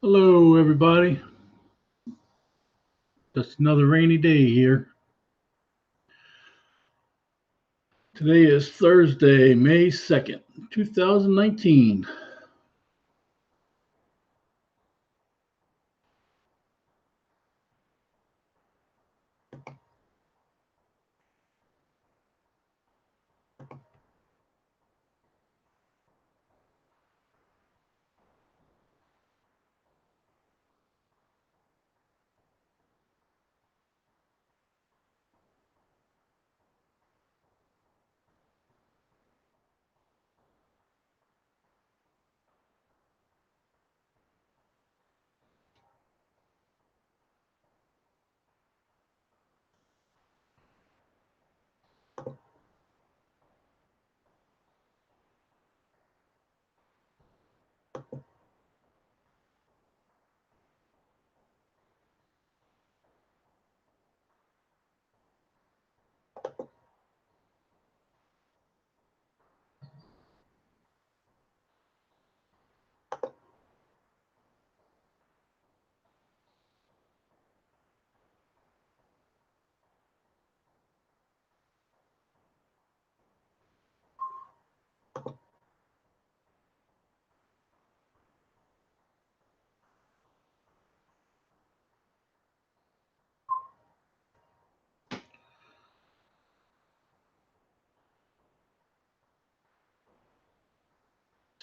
Hello, everybody. Just another rainy day here. Today is Thursday, May 2nd, 2019.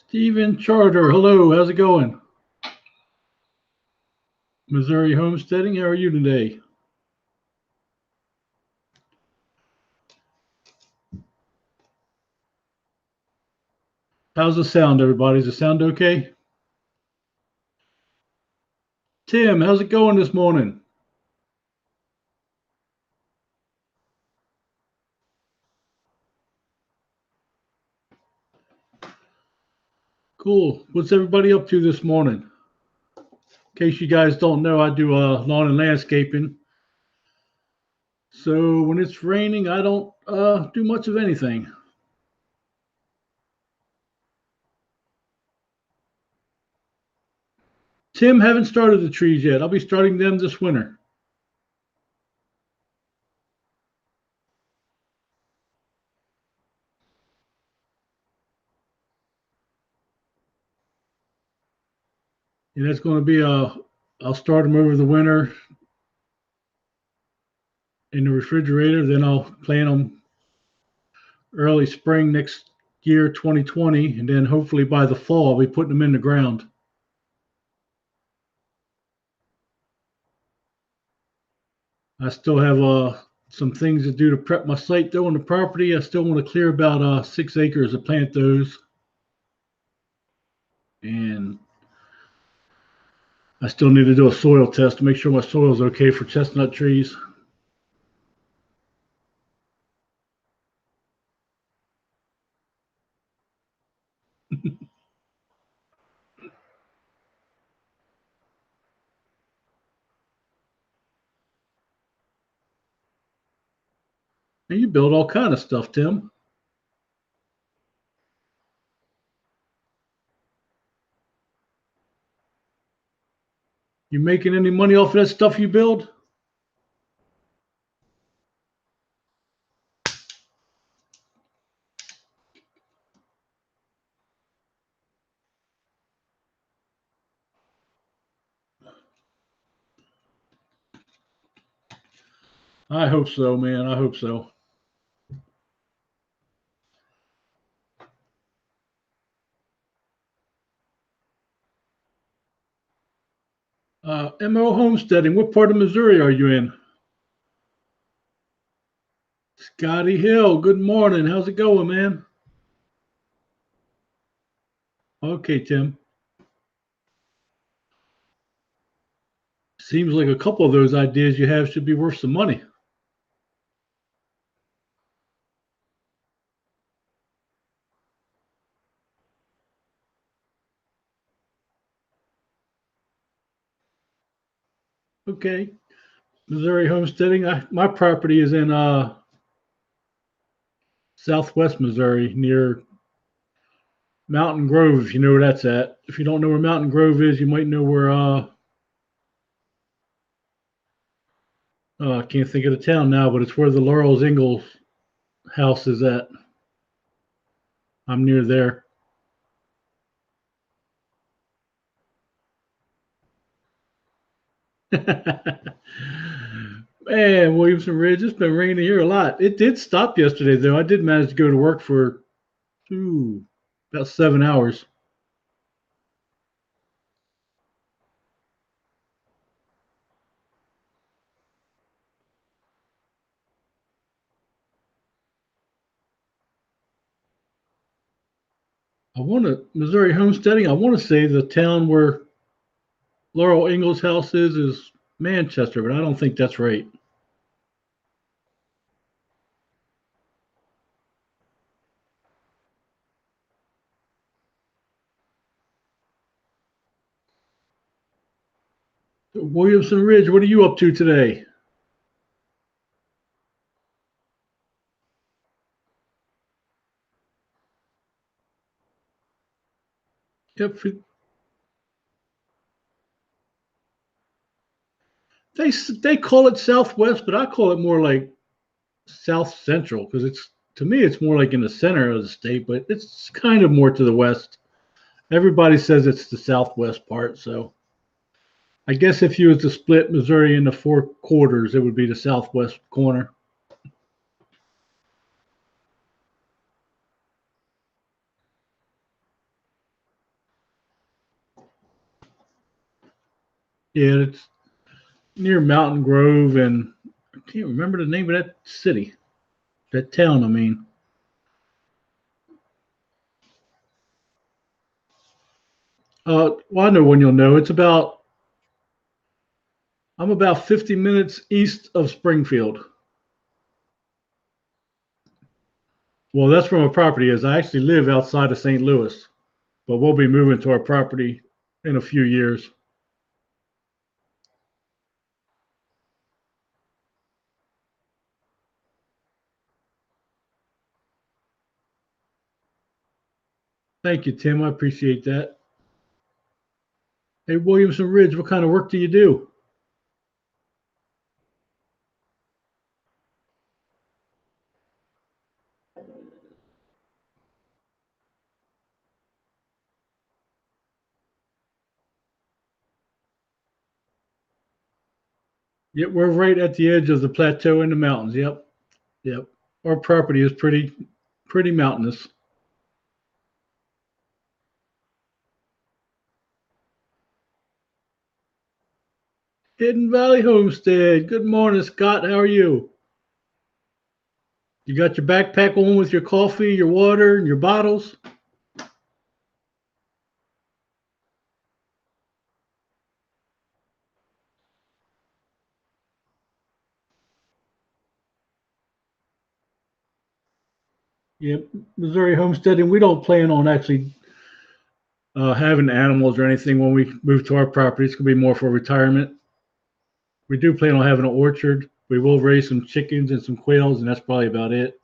Stephen Charter, hello, how's it going? Missouri Homesteading, how are you today? How's the sound, everybody? Is the sound okay? Tim, how's it going this morning? Cool. What's everybody up to this morning? In case you guys don't know, I do lawn and landscaping. So when it's raining, I don't do much of anything. Tim, haven't started the trees yet. I'll be starting them this winter. And that's going to be I'll start them over the winter in the refrigerator. Then I'll plant them early spring next year, 2020. And then hopefully by the fall, I'll be putting them in the ground. I still have some things to do to prep my site though on the property. I still want to clear about 6 acres to plant those. And I still need to do a soil test to make sure my soil is okay for chestnut trees. And you build all kind of stuff, Tim. You making any money off of that stuff you build? I hope so, man. I hope so. MO Homesteading, what part of Missouri are you in? Scotty Hill, good morning. How's it going, man? Okay, Tim. Seems like a couple of those ideas you have should be worth some money. Okay. Missouri Homesteading. My property is in southwest Missouri near Mountain Grove, if you know where that's at. If you don't know where Mountain Grove is, you might know where I can't think of the town now, but it's where the Laurel Ingalls house is at. I'm near there. Man, Williamson Ridge, it's been raining here a lot. It did stop yesterday, though. I did manage to go to work for about 7 hours. I want to, Missouri homesteading, I want to say the town where Laurel Ingalls house is Manchester, but I don't think that's right. Williamson Ridge, what are you up to today? Yep, they call it Southwest, but I call it more like South Central because it's to me it's more like in the center of the state, but it's kind of more to the west. Everybody says it's the southwest part, so I guess if you was to split Missouri into four quarters, it would be the southwest corner. Yeah, it's near Mountain Grove, and I can't remember the name of that city, that town. I mean, well, I know when you'll know. I'm about 50 minutes east of Springfield. Well, that's where my property is. I actually live outside of St. Louis, but we'll be moving to our property in a few years. Thank you, Tim. I appreciate that. Hey, Williamson Ridge, what kind of work do you do? Yep, we're right at the edge of the plateau in the mountains. Yep, yep. Our property is pretty mountainous. Hidden Valley Homestead. Good morning, Scott. How are you? You got your backpack on with your coffee, your water, and your bottles? Yep, Missouri Homesteading. We don't plan on actually having animals or anything when we move to our property. It's going to be more for retirement. We do plan on having an orchard. We will raise some chickens and some quails, and that's probably about it.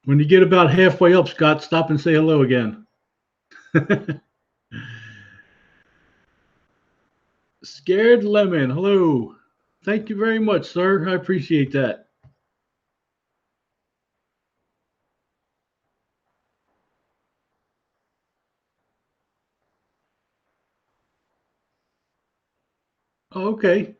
When you get about halfway up, Scott, stop and say hello again. Scared Lemon, hello. Thank you very much, sir. I appreciate that. Okay.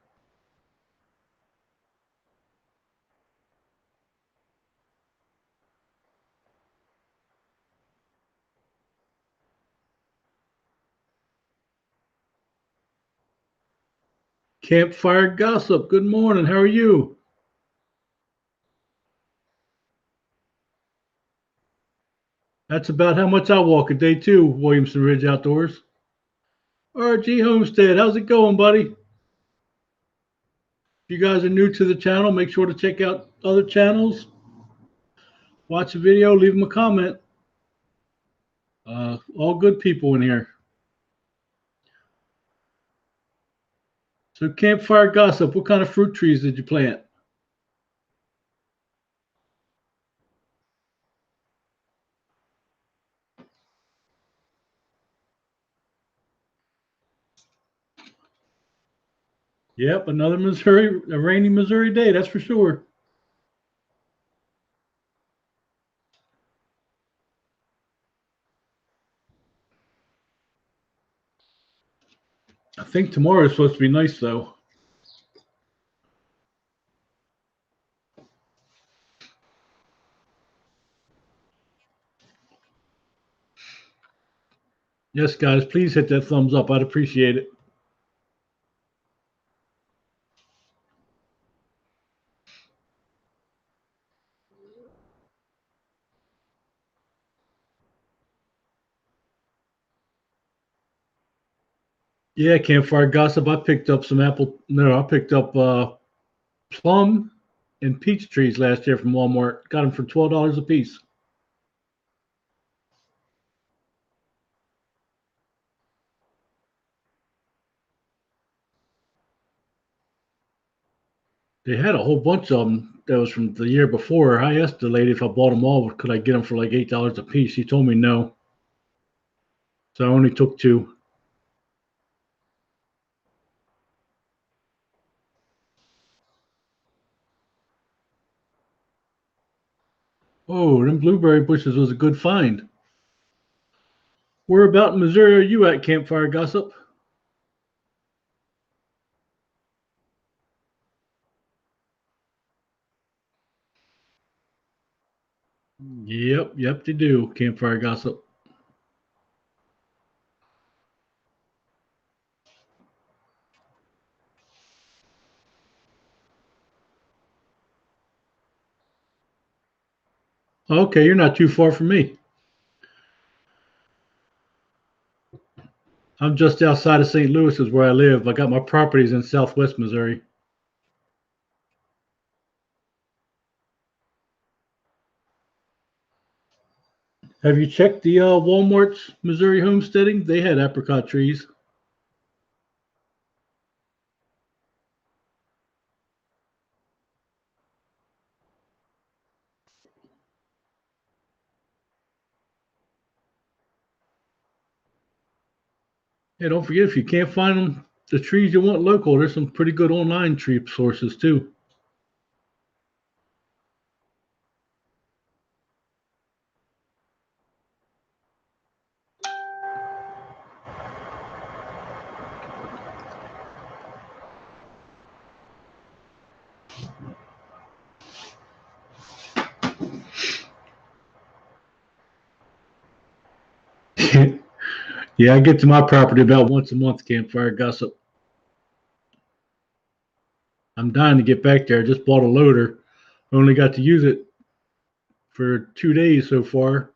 Campfire Gossip, good morning. How are you? That's about how much I walk a day, too, Williamson Ridge Outdoors. RG Homestead, how's it going, buddy? If you guys are new to the channel, make sure to check out other channels. Watch a video, leave them a comment. All good people in here. So campfire gossip, what kind of fruit trees did you plant? Yep, another a rainy Missouri day, that's for sure. I think tomorrow is supposed to be nice though. Yes, guys, please hit that thumbs up. I'd appreciate it. Yeah, campfire gossip. I picked up some apple. No, I picked up plum and peach trees last year from Walmart. Got them for $12 a piece. They had a whole bunch of them that was from the year before. I asked the lady if I bought them all, could I get them for like $8 a piece? She told me no, so I only took two. Oh, them blueberry bushes was a good find. Where about in Missouri are you at, campfire gossip? Yep, yep, they do. Campfire gossip. Okay, you're not too far from me. I'm just outside of St. Louis, is where I live. I got my properties in Southwest Missouri. Have you checked the Walmart's Missouri homesteading? They had apricot trees. Yeah, don't forget if you can't find them, the trees you want local, there's some pretty good online tree sources too. Yeah, I get to my property about once a month, campfire gossip. I'm dying to get back there. I just bought a loader. Only got to use it for 2 days so far.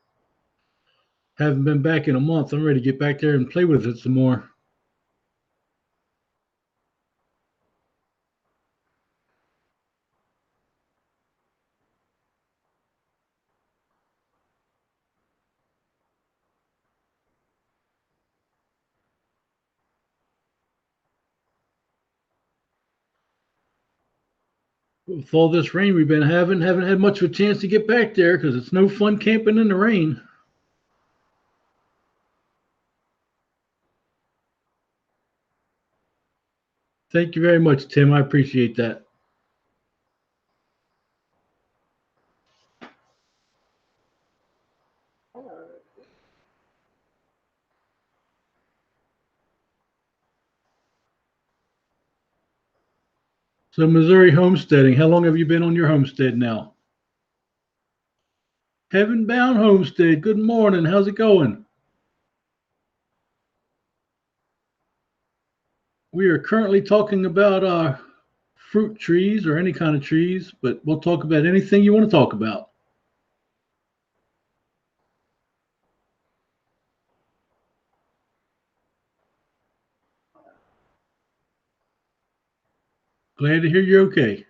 Haven't been back in a month. I'm ready to get back there and play with it some more. With all this rain we've been having, haven't had much of a chance to get back there because it's no fun camping in the rain. Thank you very much, Tim. I appreciate that. So, Missouri homesteading, how long have you been on your homestead now? Heaven Bound Homestead, good morning. How's it going? We are currently talking about fruit trees or any kind of trees, but we'll talk about anything you want to talk about. Glad to hear you're okay.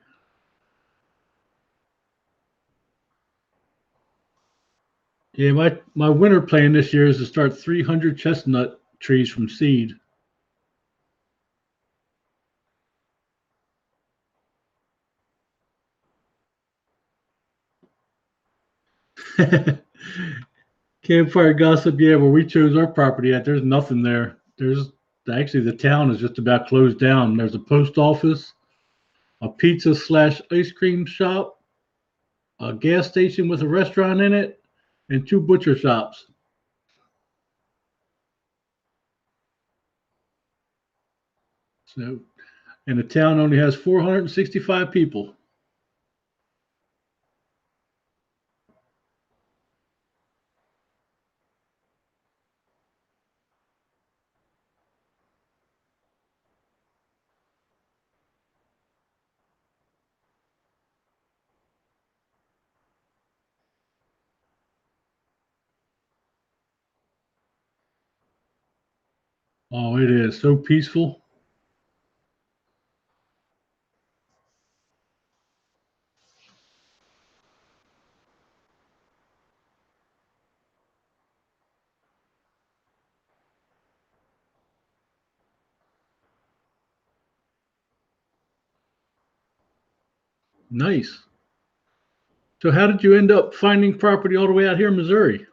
Yeah, my winter plan this year is to start 300 chestnut trees from seed. Campfire gossip. Yeah, where we chose our property at, there's nothing there. There's actually the town is just about closed down. There's a post office, a pizza slash ice cream shop, a gas station with a restaurant in it, and two butcher shops. So, and the town only has 465 people. Oh, it is so peaceful. Nice. So, how did you end up finding property all the way out here in Missouri?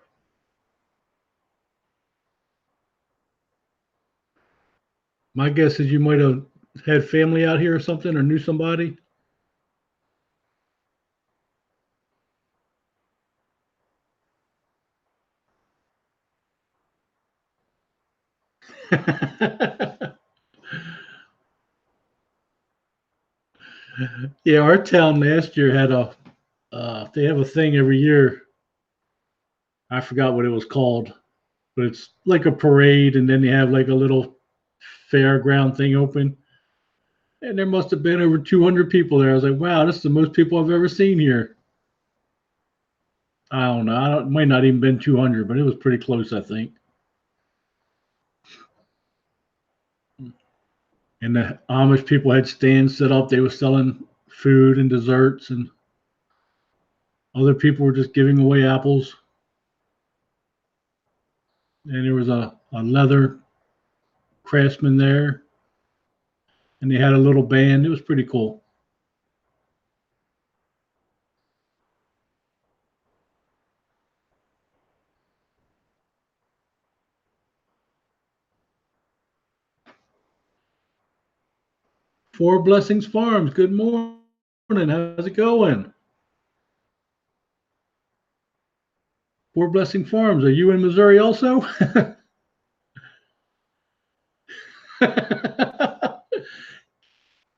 My guess is you might have had family out here or something, or knew somebody. Yeah, our town last year had a. They have a thing every year. I forgot what it was called, but it's like a parade, and then they have like a little fairground thing open. And there must have been over 200 people there. I was like, wow, this is the most people I've ever seen here. I don't know. It might not even been 200, but it was pretty close, I think. And the Amish people had stands set up. They were selling food and desserts, and other people were just giving away apples. And there was a leather craftsman there, and they had a little band. It was pretty cool. Four Blessings Farms. Good morning. How's it going? Four Blessing Farms. Are you in Missouri also?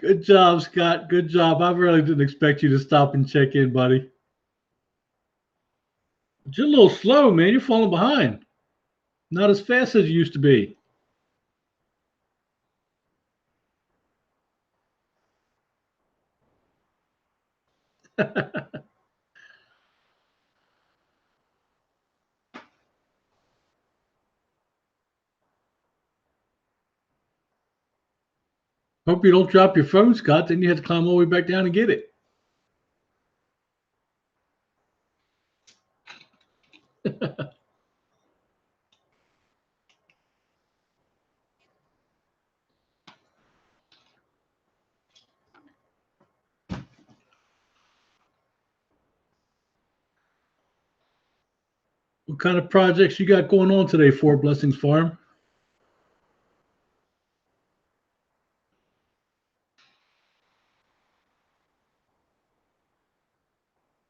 Good job, Scott. Good job. I really didn't expect you to stop and check in, buddy. You're a little slow, man. You're falling behind. Not as fast as you used to be. Hope you don't drop your phone, Scott. Then you have to climb all the way back down and get it. What kind of projects you got going on today, Four Blessings Farm?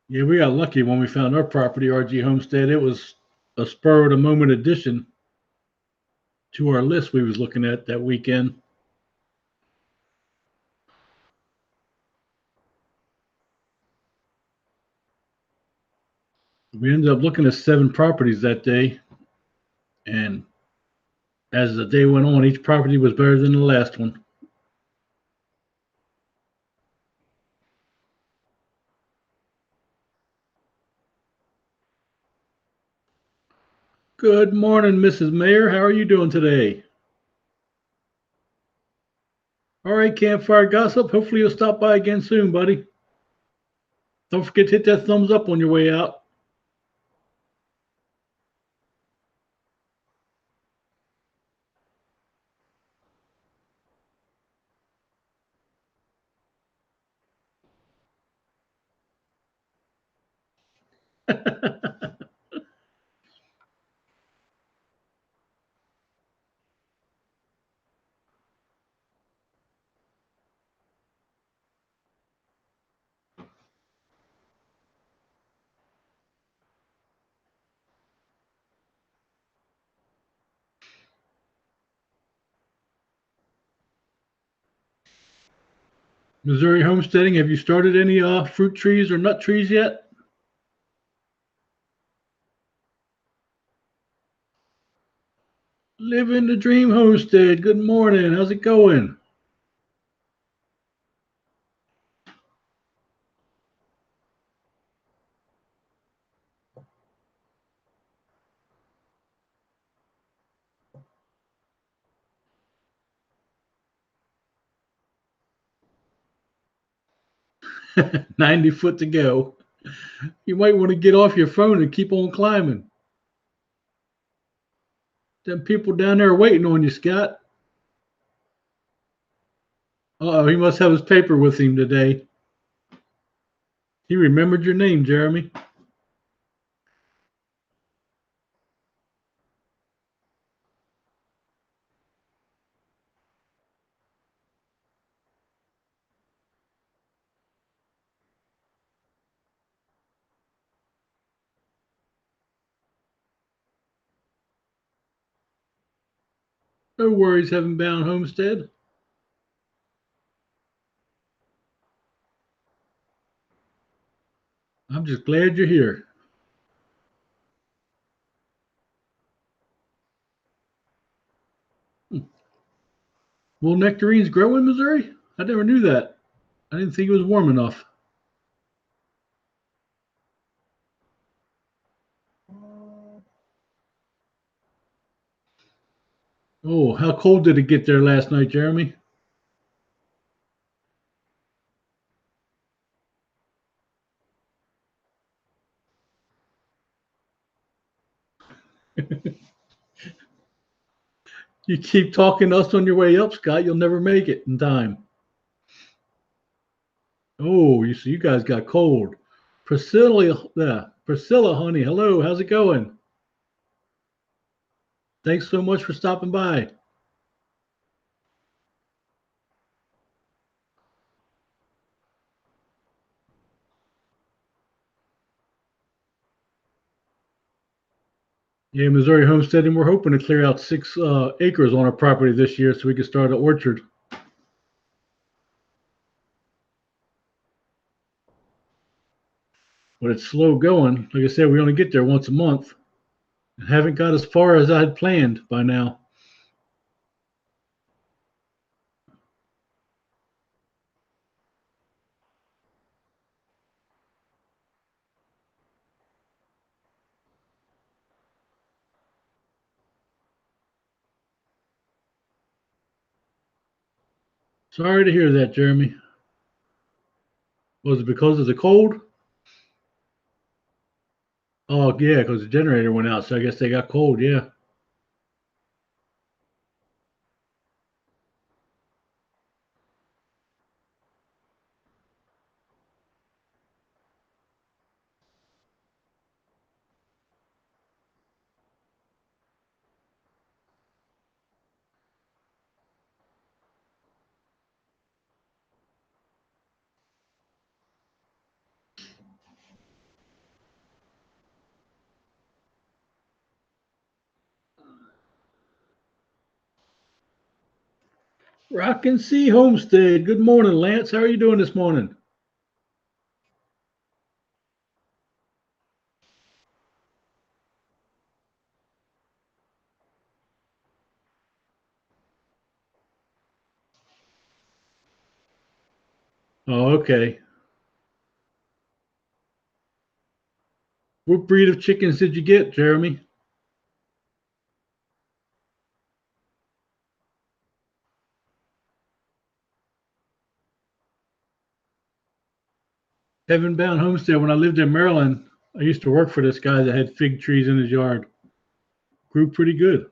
Yeah, we got lucky when we found our property, RG Homestead. It was a spur of the moment addition to our list we was looking at that weekend. We ended up looking at 7 properties that day, and as the day went on, each property was better than the last one. Good morning, Mrs. Mayor. How are you doing today? All right, Campfire Gossip. Hopefully you'll stop by again soon, buddy. Don't forget to hit that thumbs up on your way out. Missouri homesteading, have you started any fruit trees or nut trees yet? Living the dream homestead. Good morning. How's it going? 90 foot to go. You might want to get off your phone and keep on climbing. Them people down there are waiting on you, Scott. Oh, he must have his paper with him today. He remembered your name, Jeremy. No worries, Heaven Bound Homestead. I'm just glad you're here. Will nectarines grow in Missouri? I never knew that. I didn't think it was warm enough. Oh, how cold did it get there last night, Jeremy? You keep talking to us on your way up, Scott. You'll never make it in time. Oh, you see, you guys got cold. Priscilla, honey, hello. How's it going? Thanks so much for stopping by. Yeah, Missouri homesteading. We're hoping to clear out 6 acres on our property this year so we can start an orchard. But it's slow going. Like I said, we only get there once a month. I haven't got as far as I had planned by now. Sorry to hear that, Jeremy. Was it because of the cold? Oh, yeah, because the generator went out. So I guess they got cold. Yeah. Rockin' Sea Homestead. Good morning, Lance. How are you doing this morning? Oh, okay. What breed of chickens did you get, Jeremy? Heaven Bound Homestead. When I lived in Maryland, I used to work for this guy that had fig trees in his yard. Grew pretty good.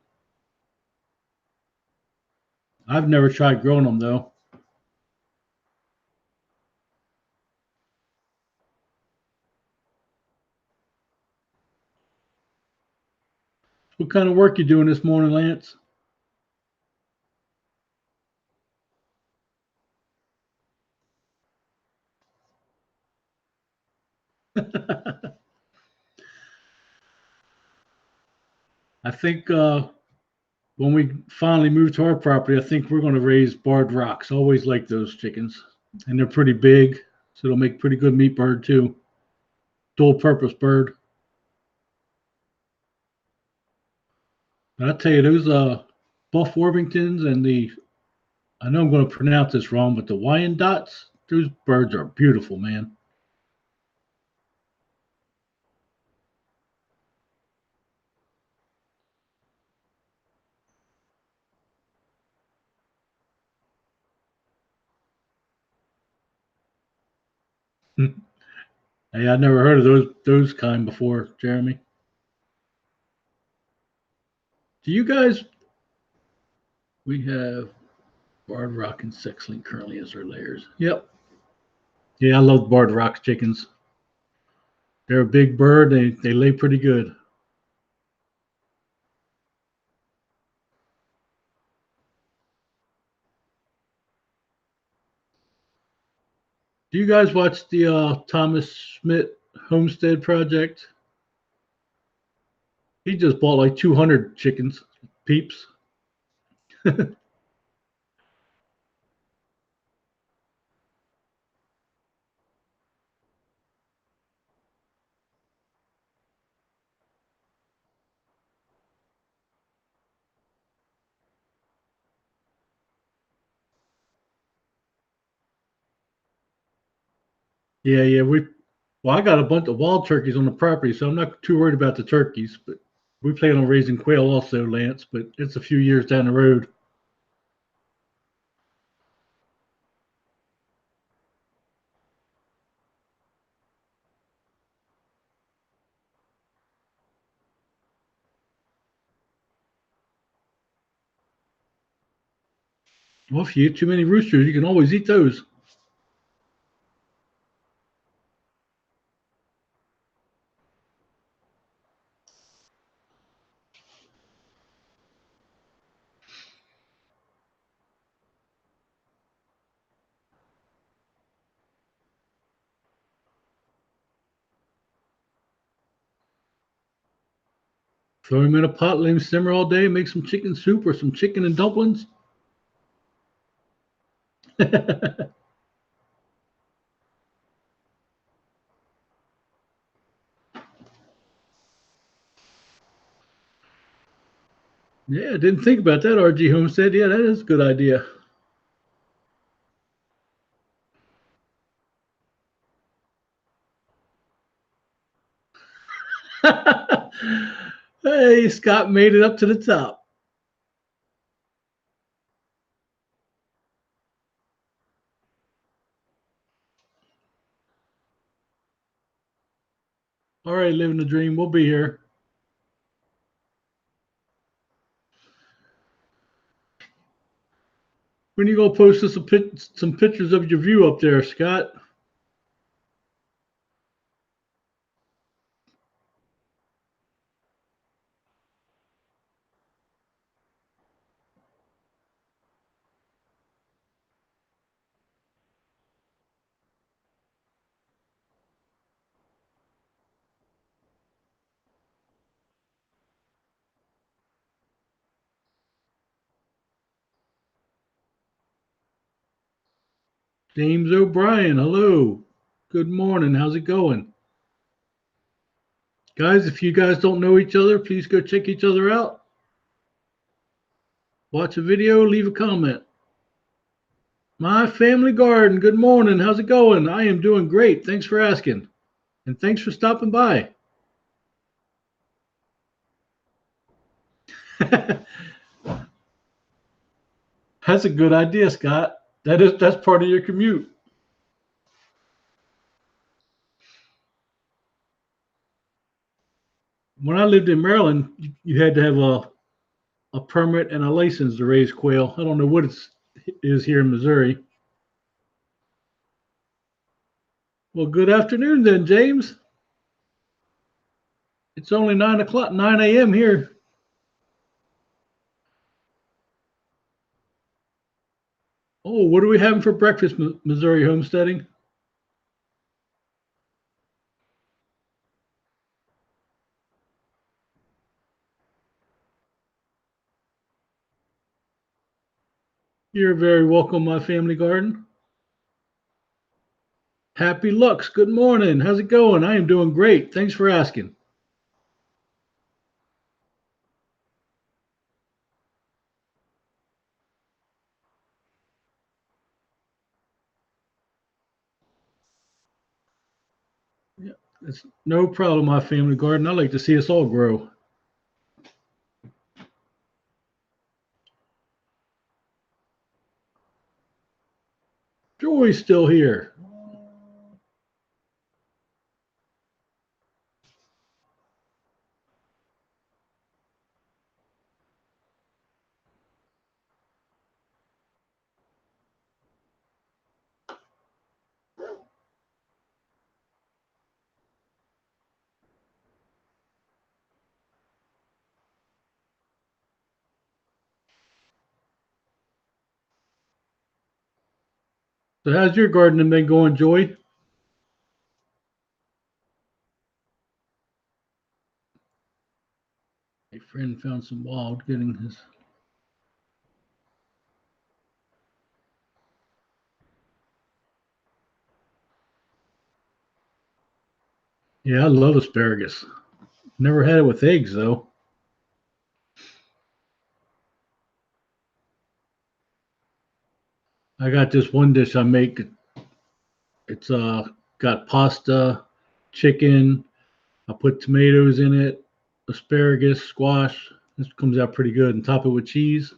I've never tried growing them though. What kind of work you doing this morning, Lance? I think when we finally move to our property, I think we're going to raise barred rocks. Always like those chickens. and they're pretty big, so they'll make pretty good meat bird too. Dual purpose bird. And I tell you, those Buff Orpingtons and the, I know I'm going to pronounce this wrong, but the Wyandottes, those birds are beautiful, man. Hey, I never heard of those kind before, Jeremy. Do you guys? We have Barred Rock and Sexling currently as our layers. Yep. Yeah, I love Barred Rock chickens. They're a big bird. They lay pretty good. Do you guys watch the Thomas Schmidt Homestead Project? He just bought like 200 chickens, peeps. Yeah, yeah. Well, I got a bunch of wild turkeys on the property, so I'm not too worried about the turkeys. But we plan on raising quail also, Lance. But it's a few years down the road. Well, if you eat too many roosters, you can always eat those. Throw them in a pot, let them simmer all day, make some chicken soup or some chicken and dumplings. Yeah, didn't think about that, RG Homestead. Yeah, that is a good idea. Hey, Scott made it up to the top. All right, living the dream. We'll be here. When you gonna post us some pictures of your view up there, Scott? James O'Brien, hello. Good morning. How's it going? Guys, if you guys don't know each other, please go check each other out. Watch a video, leave a comment. My family garden, good morning. How's it going? I am doing great. Thanks for asking. And thanks for stopping by. That's a good idea, Scott. That's part of your commute. When I lived in Maryland, you had to have a permit and a license to raise quail. I don't know what it is here in Missouri. Well, good afternoon then, James. It's only 9 o'clock, 9 a.m. here. Oh, what are we having for breakfast, Missouri homesteading? You're very welcome, my family garden. Happy Lux. Good morning. How's it going? I am doing great. Thanks for asking. Yeah, it's no problem, my family garden. I like to see us all grow. Joy's still here. So, how's your gardening been going, Joy? My friend found some wild getting his. Yeah, I love asparagus. Never had it with eggs, though. I got this one dish I make. It's got pasta, chicken. I put tomatoes in it, asparagus, squash. This comes out pretty good, and top it with cheese.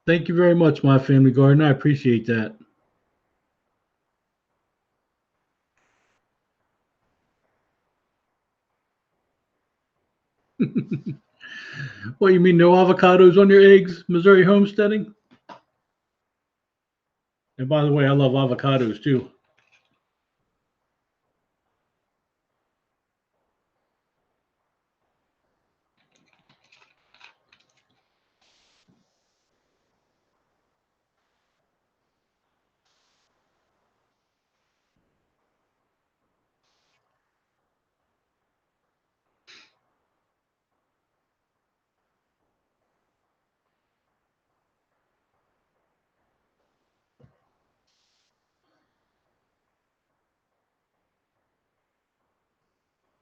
Thank you very much, my family garden. I appreciate that. What, you mean no avocados on your eggs, Missouri homesteading? And by the way, I love avocados too.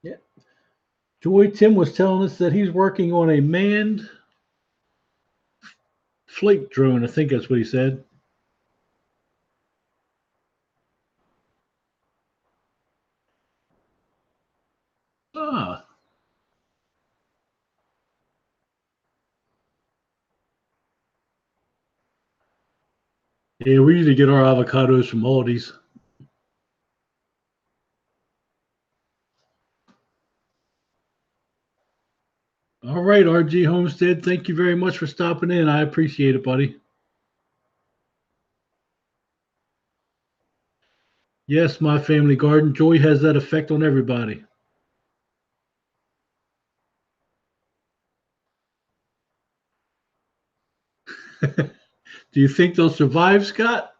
Yeah. Joy Tim was telling us that he's working on a manned flake drone. I think that's what he said. Ah, yeah, we usually get our avocados from Aldi's. All right, RG Homestead, thank you very much for stopping in. I appreciate it, buddy. Yes, my family garden. Joy has that effect on everybody. Do you think they'll survive, Scott?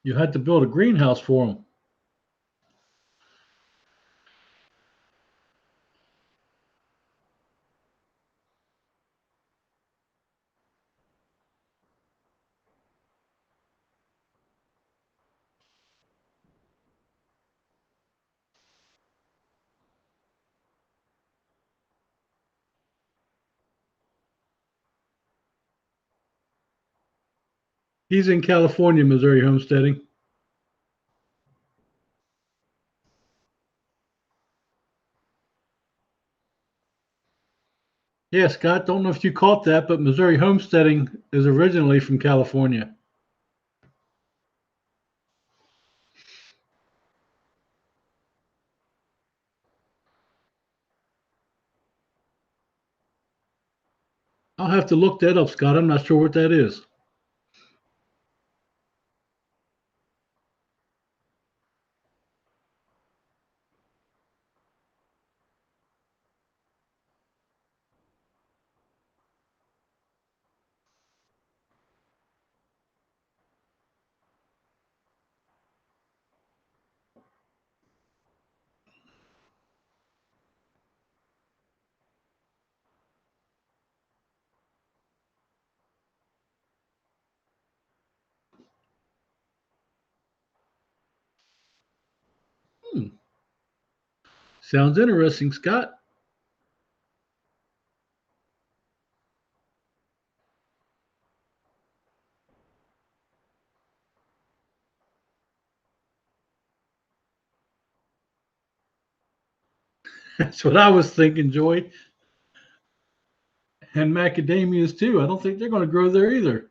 You had to build a greenhouse for them. He's in California, Missouri homesteading. Yeah, Scott, don't know if you caught that, but Missouri homesteading is originally from California. I'll have to look that up, Scott. I'm not sure what that is. Sounds interesting, Scott. That's what I was thinking, Joy. And macadamias too. I don't think they're going to grow there either.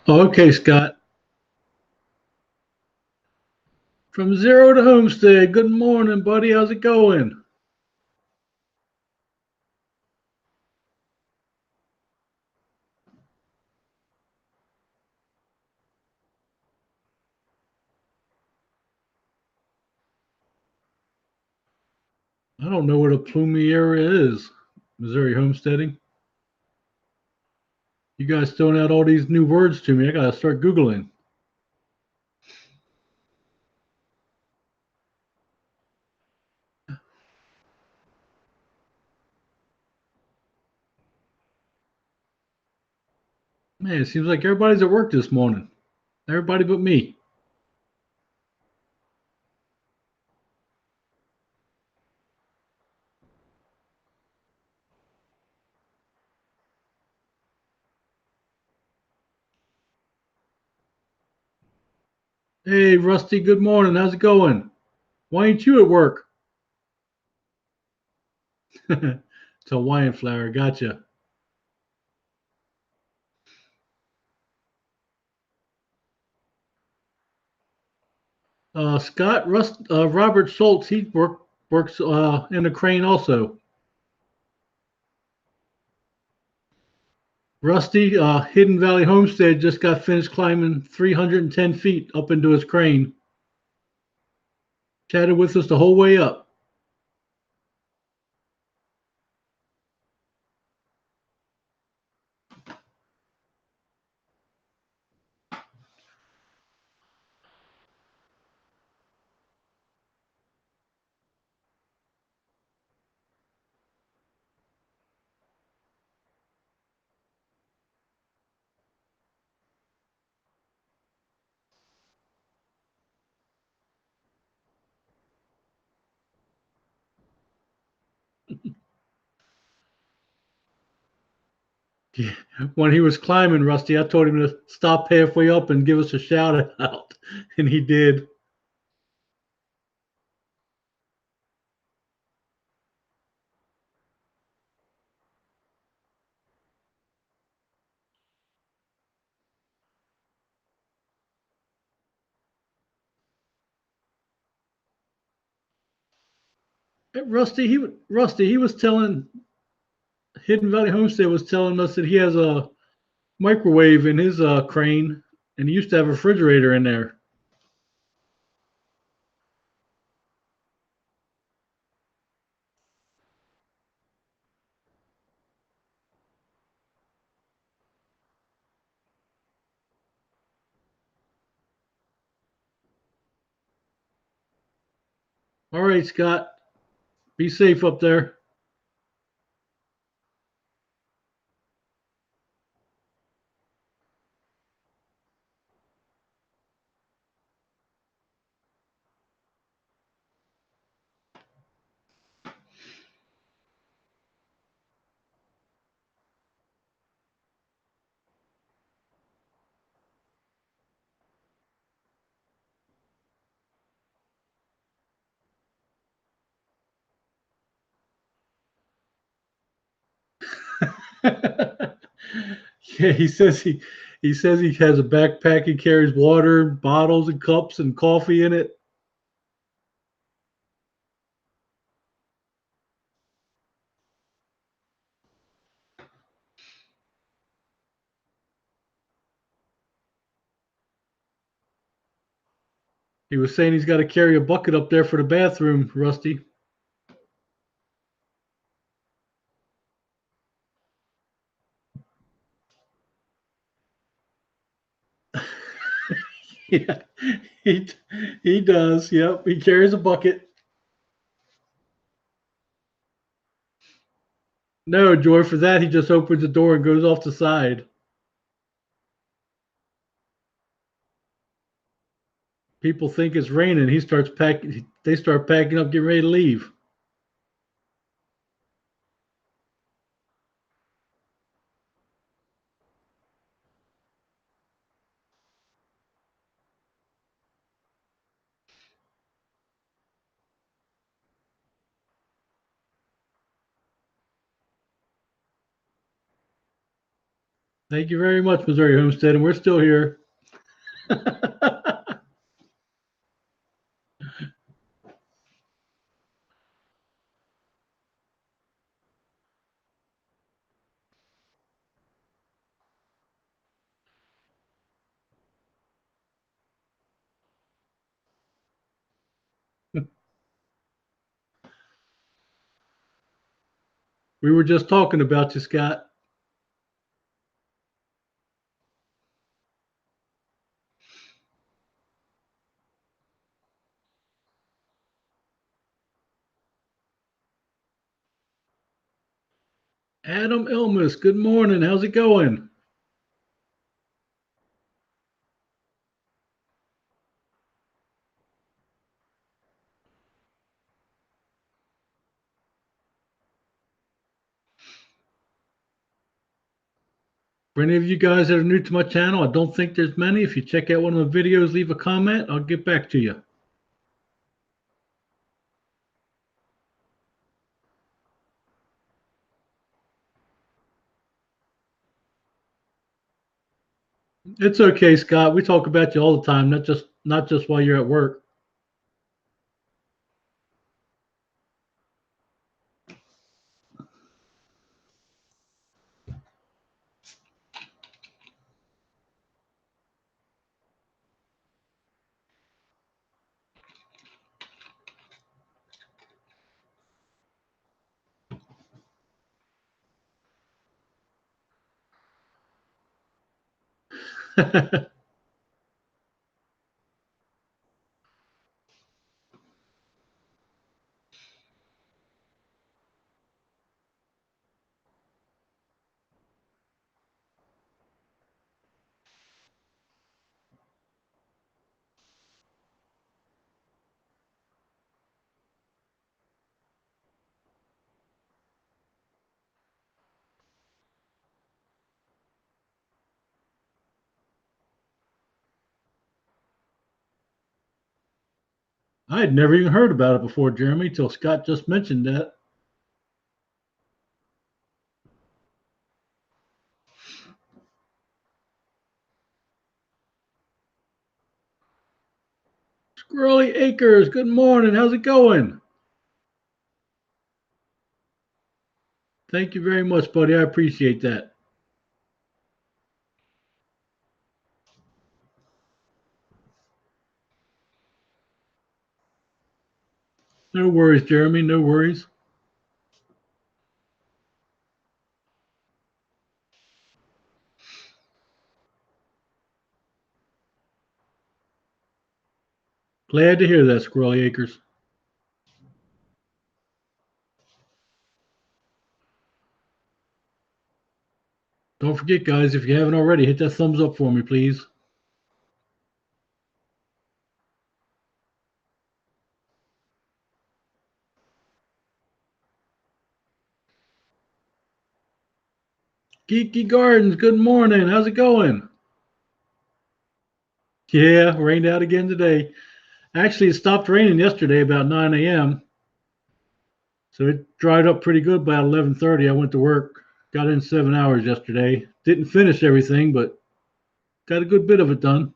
Okay, Scott. From Zero to Homestead. Good morning, buddy. How's it going? I don't know what a plumiera is. Missouri homesteading. You guys throwing out all these new words to me. I got to start Googling. Man, it seems like everybody's at work this morning. Everybody but me. Hey, Rusty, good morning. How's it going? Why ain't you at work? It's Hawaiian flower. Gotcha. Scott Robert Schultz, he works in the crane also. Rusty, Hidden Valley Homestead just got finished climbing 310 feet up into his crane. Chatted with us the whole way up. Yeah. When he was climbing, Rusty, I told him to stop halfway up and give us a shout out, and he did. Rusty, he was telling Hidden Valley Homestead was telling us that he has a microwave in his crane, and he used to have a refrigerator in there. All right, Scott, be safe up there. Yeah, he says he has a backpack. He carries water, bottles, and cups, and coffee in it. He was saying he's got to carry a bucket up there for the bathroom, Rusty. Yeah, he he does. Yep, he carries a bucket. No, Joy, for that he just opens the door and goes off the side. People think it's raining. He starts packing. They start packing up, getting ready to leave. Thank you very much, Missouri Homestead, and we're still here. We were just talking about you, Scott. Adam Elmas, good morning. How's it going? For any of you guys that are new to my channel, I don't think there's many. If you check out one of the videos, leave a comment, I'll get back to you. It's okay, Scott. We talk about you all the time, not just while you're at work. I had never even heard about it before, Jeremy, till Scott just mentioned that. Squirrely Acres, good morning. How's it going? Thank you very much, buddy. I appreciate that. No worries, Jeremy. No worries. Glad to hear that, Squirrely Acres. Don't forget, guys, if you haven't already, hit that thumbs up for me, please. Geeky Gardens, good morning. How's it going? Yeah, rained out again today. Actually, it stopped raining yesterday about 9 a.m. So it dried up pretty good by 11:30. I went to work, got in 7 hours yesterday. Didn't finish everything, but got a good bit of it done.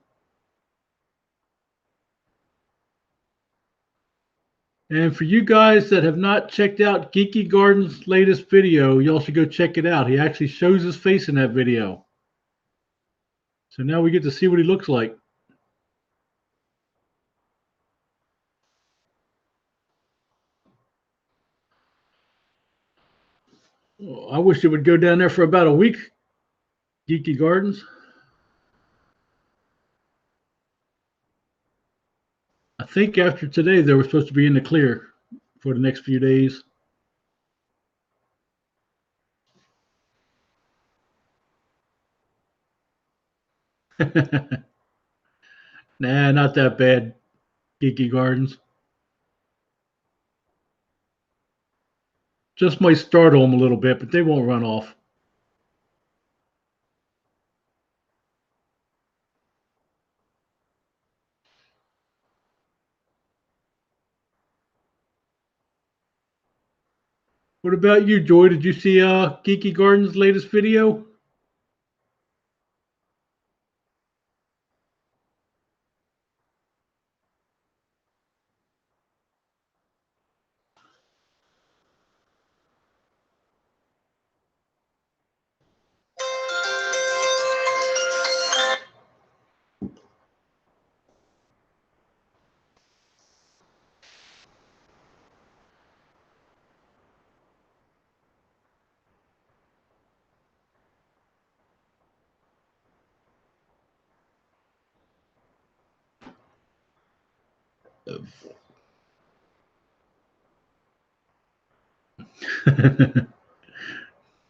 And for you guys that have not checked out Geeky Garden's latest video, y'all should go check it out. He actually shows his face in that video. So now we get to see what he looks like. I wish it would go down there for about a week, Geeky Gardens. I think after today they were supposed to be in the clear for the next few days. Nah, not that bad, Geeky Gardens. Just might startle them a little bit, but they won't run off. What about you, Joy? Did you see Geeky Gardens' latest video?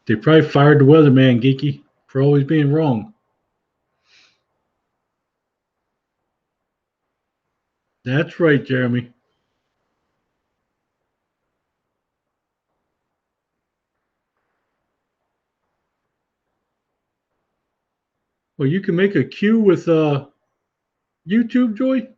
They probably fired the weatherman, Geeky, for always being wrong. That's right, Jeremy. Well, you can make a queue with YouTube, Joy.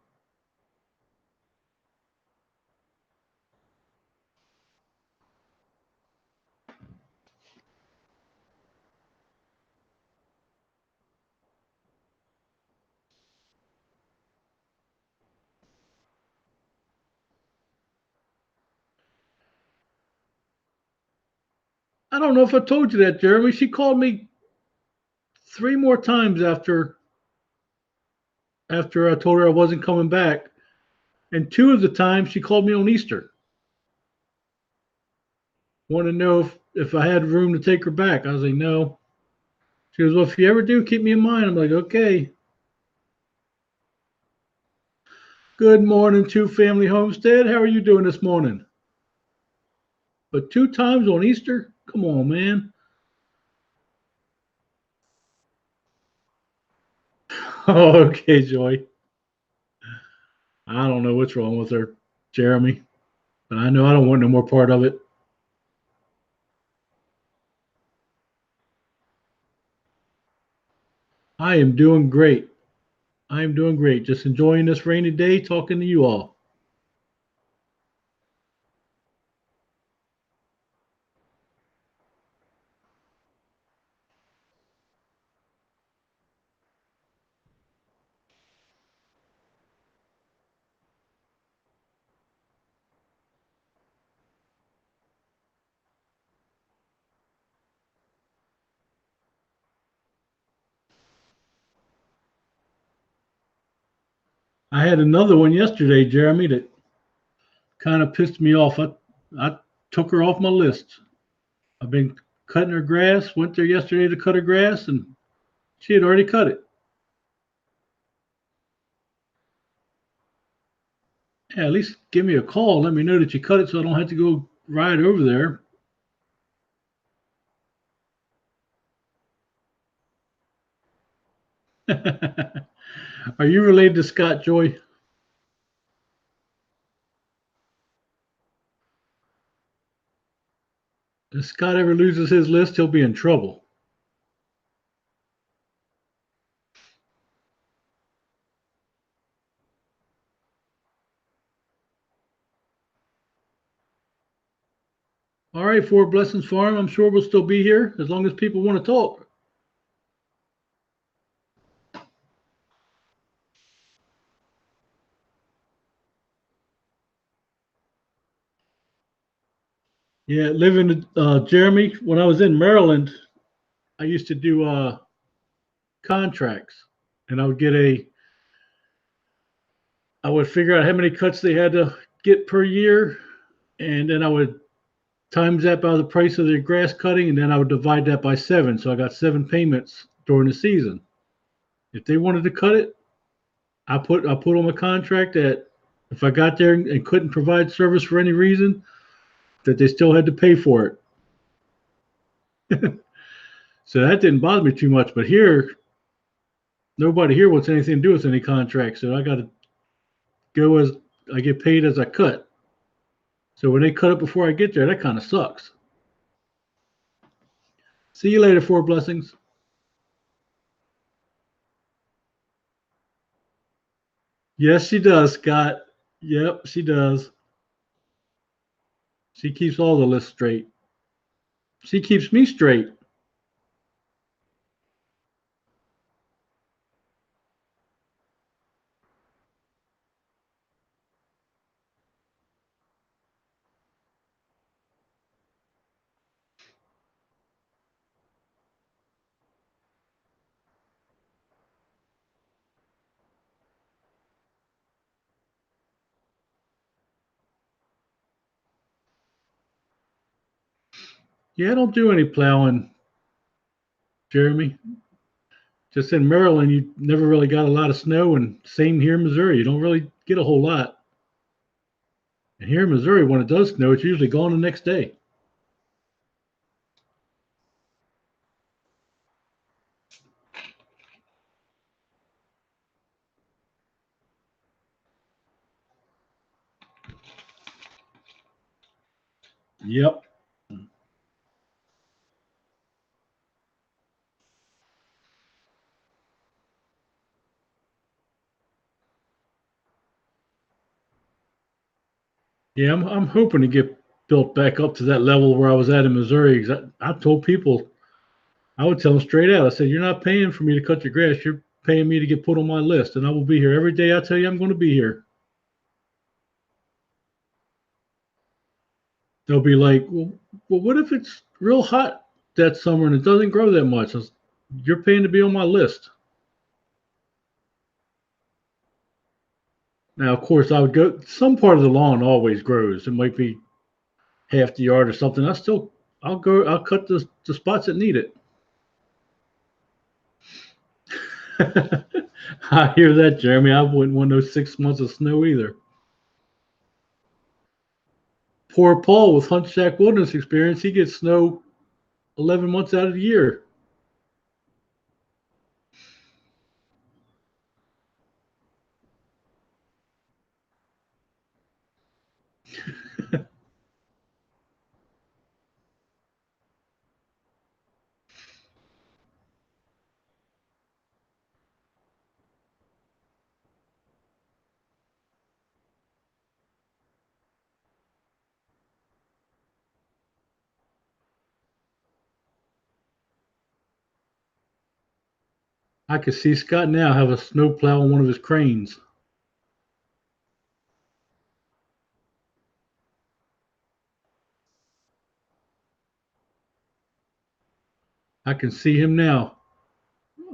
I don't know if I told you that, Jeremy. She called me 3 more times after I told her I wasn't coming back, and 2 of the times she called me on Easter. Want to know if I had room to take her back. I was like, no. She goes, well, if you ever do, keep me in mind. I'm like, okay. Good morning, Two Family Homestead. How are you doing this morning? But 2 times on Easter? Come on, man. Oh, okay, Joy. I don't know what's wrong with her, Jeremy, but I know I don't want no more part of it. I am doing great. I am doing great. Just enjoying this rainy day, talking to you all. I had another one yesterday, Jeremy, that kind of pissed me off. I took her off my list. I've been cutting her grass. Went there yesterday to cut her grass, and she had already cut it. Yeah, at least give me a call. Let me know that you cut it so I don't have to go ride over there. Are you related to Scott, Joy? If Scott ever loses his list, he'll be in trouble. All right, Four Blessings Farm. I'm sure we'll still be here as long as people want to talk. Yeah, living Jeremy. When I was in Maryland, I used to do contracts, and I would figure out how many cuts they had to get per year, and then I would times that by the price of their grass cutting, and then I would divide that by 7. So I got 7 payments during the season. If they wanted to cut it, I put on a contract that If I got there and couldn't provide service for any reason, that they still had to pay for it. So that didn't bother me too much. But here, nobody here wants anything to do with any contract. So I got to go as I get paid as I cut. So when they cut it before I get there, that kind of sucks. See you later, Four Blessings. Yes, she does, Scott. Yep, she does. She keeps all the lists straight. She keeps me straight. Yeah, I don't do any plowing, Jeremy. Just in Maryland, you never really got a lot of snow, and same here in Missouri. You don't really get a whole lot. And here in Missouri, when it does snow, it's usually gone the next day. Yep. Yeah, I'm hoping to get built back up to that level where I was at in Missouri. I told people, I would tell them straight out. I said, "You're not paying for me to cut your grass. You're paying me to get put on my list, and I will be here every day. I tell you, I'm going to be here." They'll be like, well, what if it's real hot that summer and it doesn't grow that much? You're paying to be on my list. Now, of course, I would go. Some part of the lawn always grows. It might be half the yard or something. I'll go. I'll cut the spots that need it. I hear that, Jeremy. I wouldn't want those 6 months of snow either. Poor Paul with Hunchback Wilderness experience. He gets snow 11 months out of the year. I could see Scott now have a snowplow on one of his cranes. I can see him now.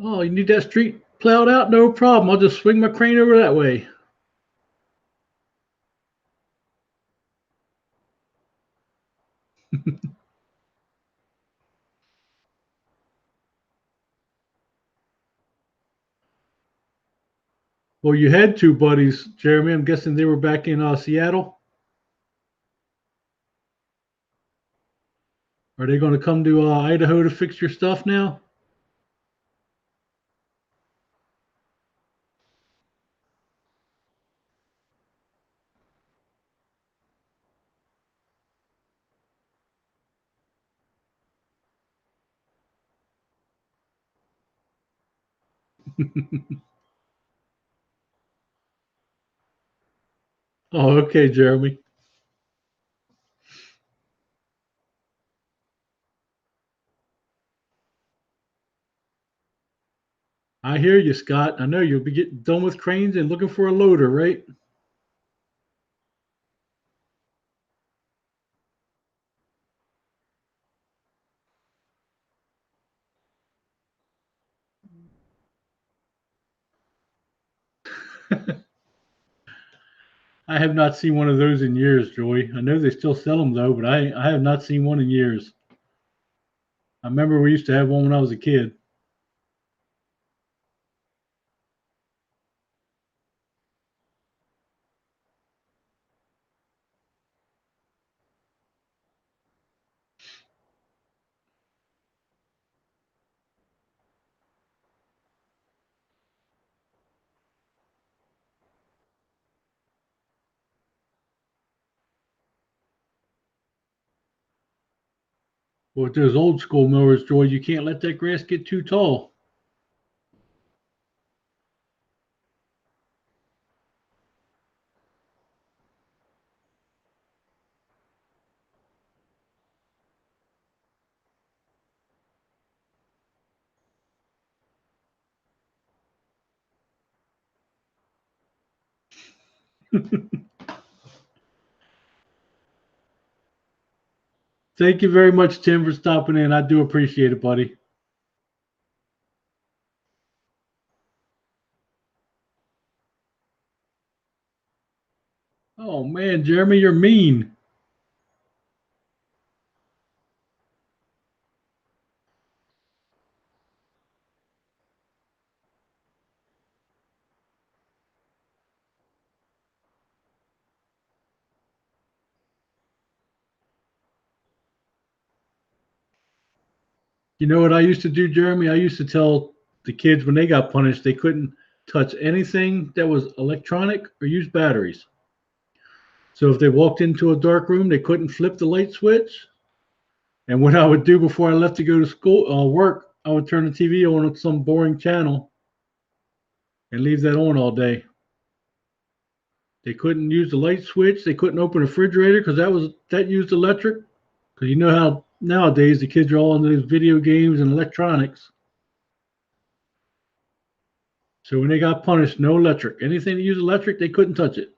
Oh, you need that street plowed out? No problem. I'll just swing my crane over that way. Well, you had two buddies, Jeremy. I'm guessing they were back in Seattle. Are they going to come to Idaho to fix your stuff now? Oh, okay, Jeremy. I hear you, Scott. I know you'll be getting done with cranes and looking for a loader, right? I have not seen one of those in years, Joey. I know they still sell them though, but I have not seen one in years. I remember we used to have one when I was a kid. Well, with those old school mowers, Joy, you can't let that grass get too tall. Thank you very much, Tim, for stopping in. I do appreciate it, buddy. Oh man, Jeremy, you're mean. You know what I used to do, Jeremy? I used to tell the kids when they got punished they couldn't touch anything that was electronic or use batteries. So if they walked into a dark room, they couldn't flip the light switch. And what I would do before I left to go to school, work, I would turn the TV on some boring channel and leave that on all day. They couldn't use the light switch. They couldn't open a refrigerator because that used electric. Because you know how nowadays the kids are all into these video games and electronics. So when they got punished, no electric. Anything that used electric, they couldn't touch it.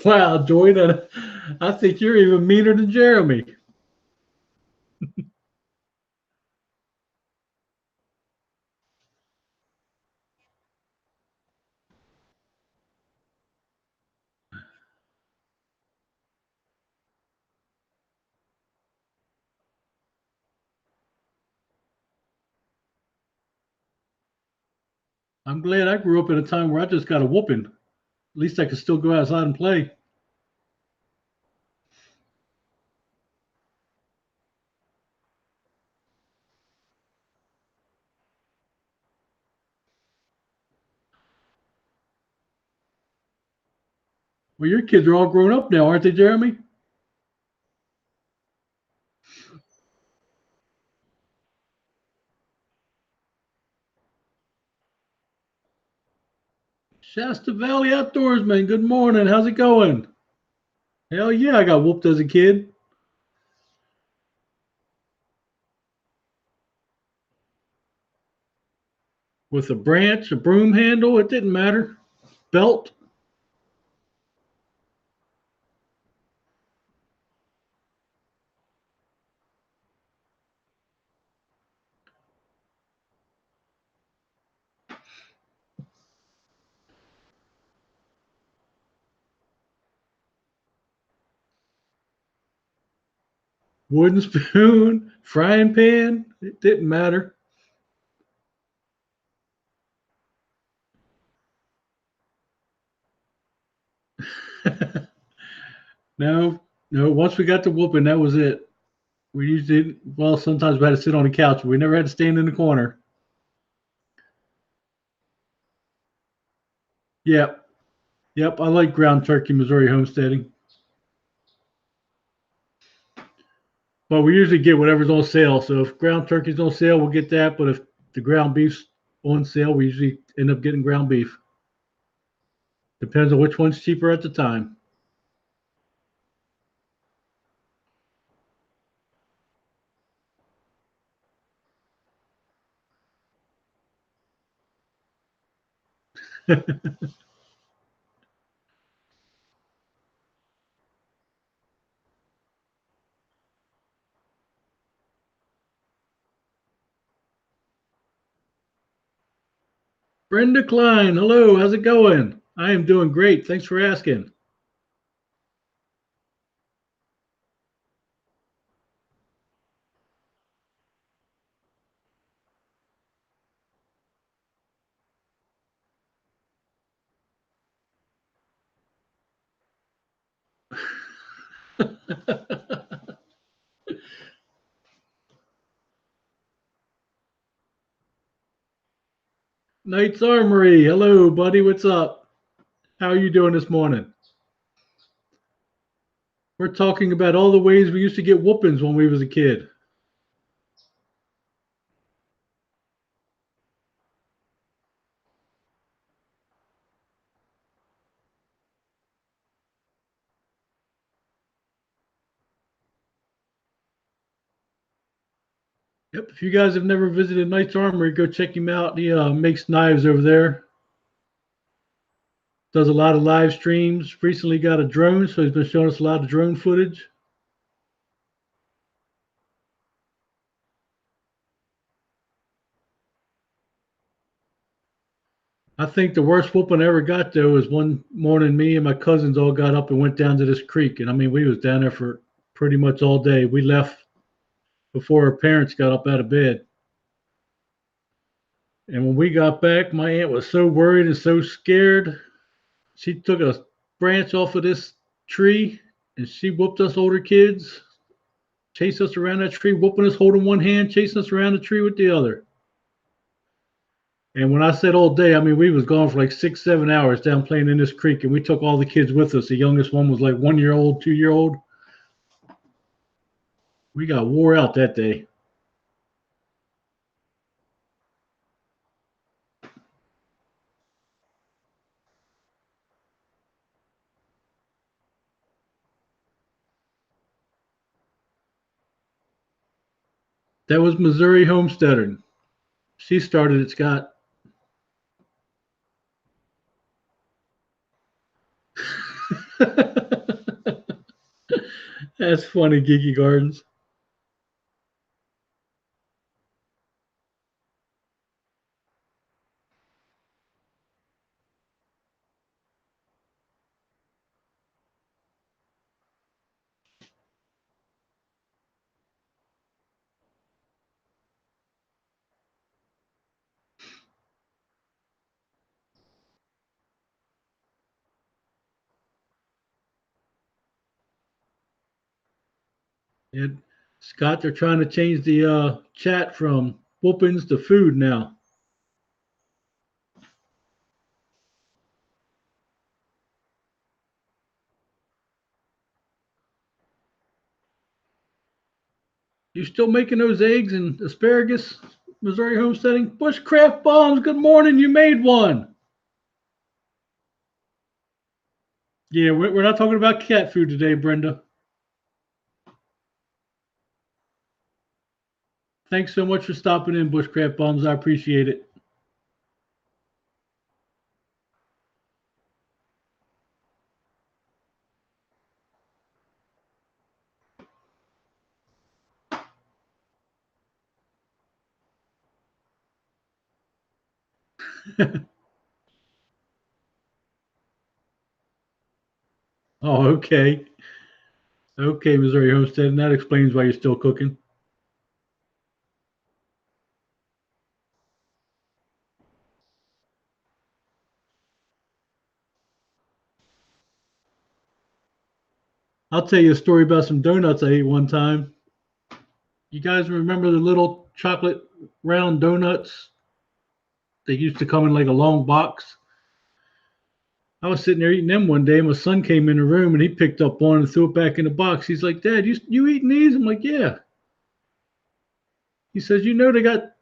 Wow, Jordan, I think you're even meaner than Jeremy. I'm glad I grew up in a time where I just got a whooping. At least I could still go outside and play. Well, your kids are all grown up now, aren't they, Jeremy? Shasta Valley Outdoorsman, good morning. How's it going? Hell yeah, I got whooped as a kid with a branch, a broom handle. It didn't matter. Belt. Wooden spoon, frying pan. It didn't matter. No, no. Once we got to whooping, that was it. We usually, well, sometimes we had to sit on the couch, but we never had to stand in the corner. Yep, yep. I like ground turkey, Missouri homesteading, but we usually get whatever's on sale. So if ground turkey's on sale, we'll get that. But if the ground beef's on sale, we usually end up getting ground beef. Depends on which one's cheaper at the time. Brenda Klein, hello. How's it going? I am doing great. Thanks for asking. Knight's Armory. Hello, buddy. What's up? How are you doing this morning? We're talking about all the ways we used to get whoopings when we was a kid. Yep. If you guys have never visited Knight's Armory, go check him out. He makes knives over there. Does a lot of live streams. Recently got a drone, so he's been showing us a lot of drone footage. I think the worst whooping I ever got though was one morning me and my cousins all got up and went down to this creek. And I mean, we was down there for pretty much all day. We left before our parents got up out of bed. And when we got back, my aunt was so worried and so scared. She took a branch off of this tree and she whooped us older kids, chased us around that tree, whooping us, holding one hand, chasing us around the tree with the other. And when I said all day, I mean, we was gone for like 6, 7 hours down playing in this creek, and we took all the kids with us. The youngest one was like 1 year old, 2 year old. We got wore out that day. That was Missouri Homesteading. She started it, Scott. That's funny, Geeky Gardens. And Scott, they're trying to change the chat from whoopings to food now. You still making those eggs and asparagus, Missouri Homesteading? Bushcraft Bombs, good morning. You made one. Yeah, we're not talking about cat food today, Brenda. Thanks so much for stopping in, Bushcraft Bombs. I appreciate it. Oh, okay. Okay, Missouri Homestead, and that explains why you're still cooking. I'll tell you a story about some donuts I ate one time. You guys remember the little chocolate round donuts? They used to come in like a long box. I was sitting there eating them one day. My son came in the room and he picked up one and threw it back in the box. He's like, "Dad, you eating these?" I'm like, "Yeah." He says, "You know they got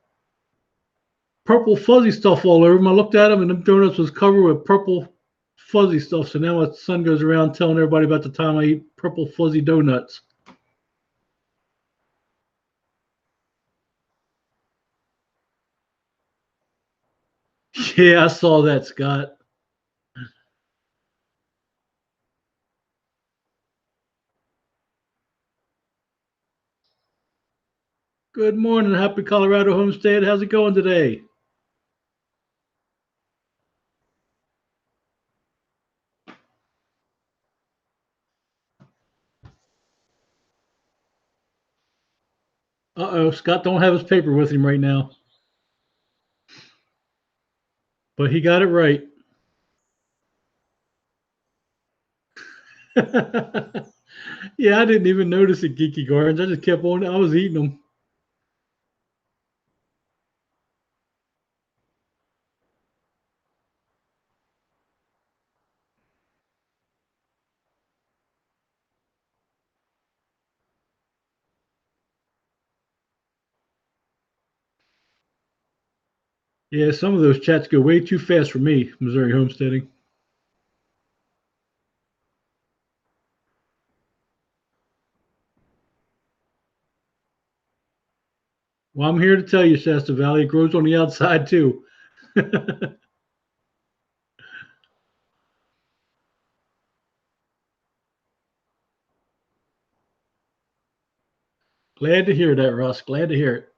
purple fuzzy stuff all over them." I looked at them and the donuts was covered with purple fuzzy stuff. So now my son goes around telling everybody about the time I eat purple fuzzy donuts. Yeah, I saw that, Scott. Good morning, happy Colorado Homestead. How's it going today? Uh-oh, Scott don't have his paper with him right now. But he got it right. Yeah, I didn't even notice it, Geeky Gardens. I just kept on. I was eating them. Yeah, some of those chats go way too fast for me, Missouri homesteading. Well, I'm here to tell you, Shasta Valley, it grows on the outside too. Glad to hear that, Russ. Glad to hear it.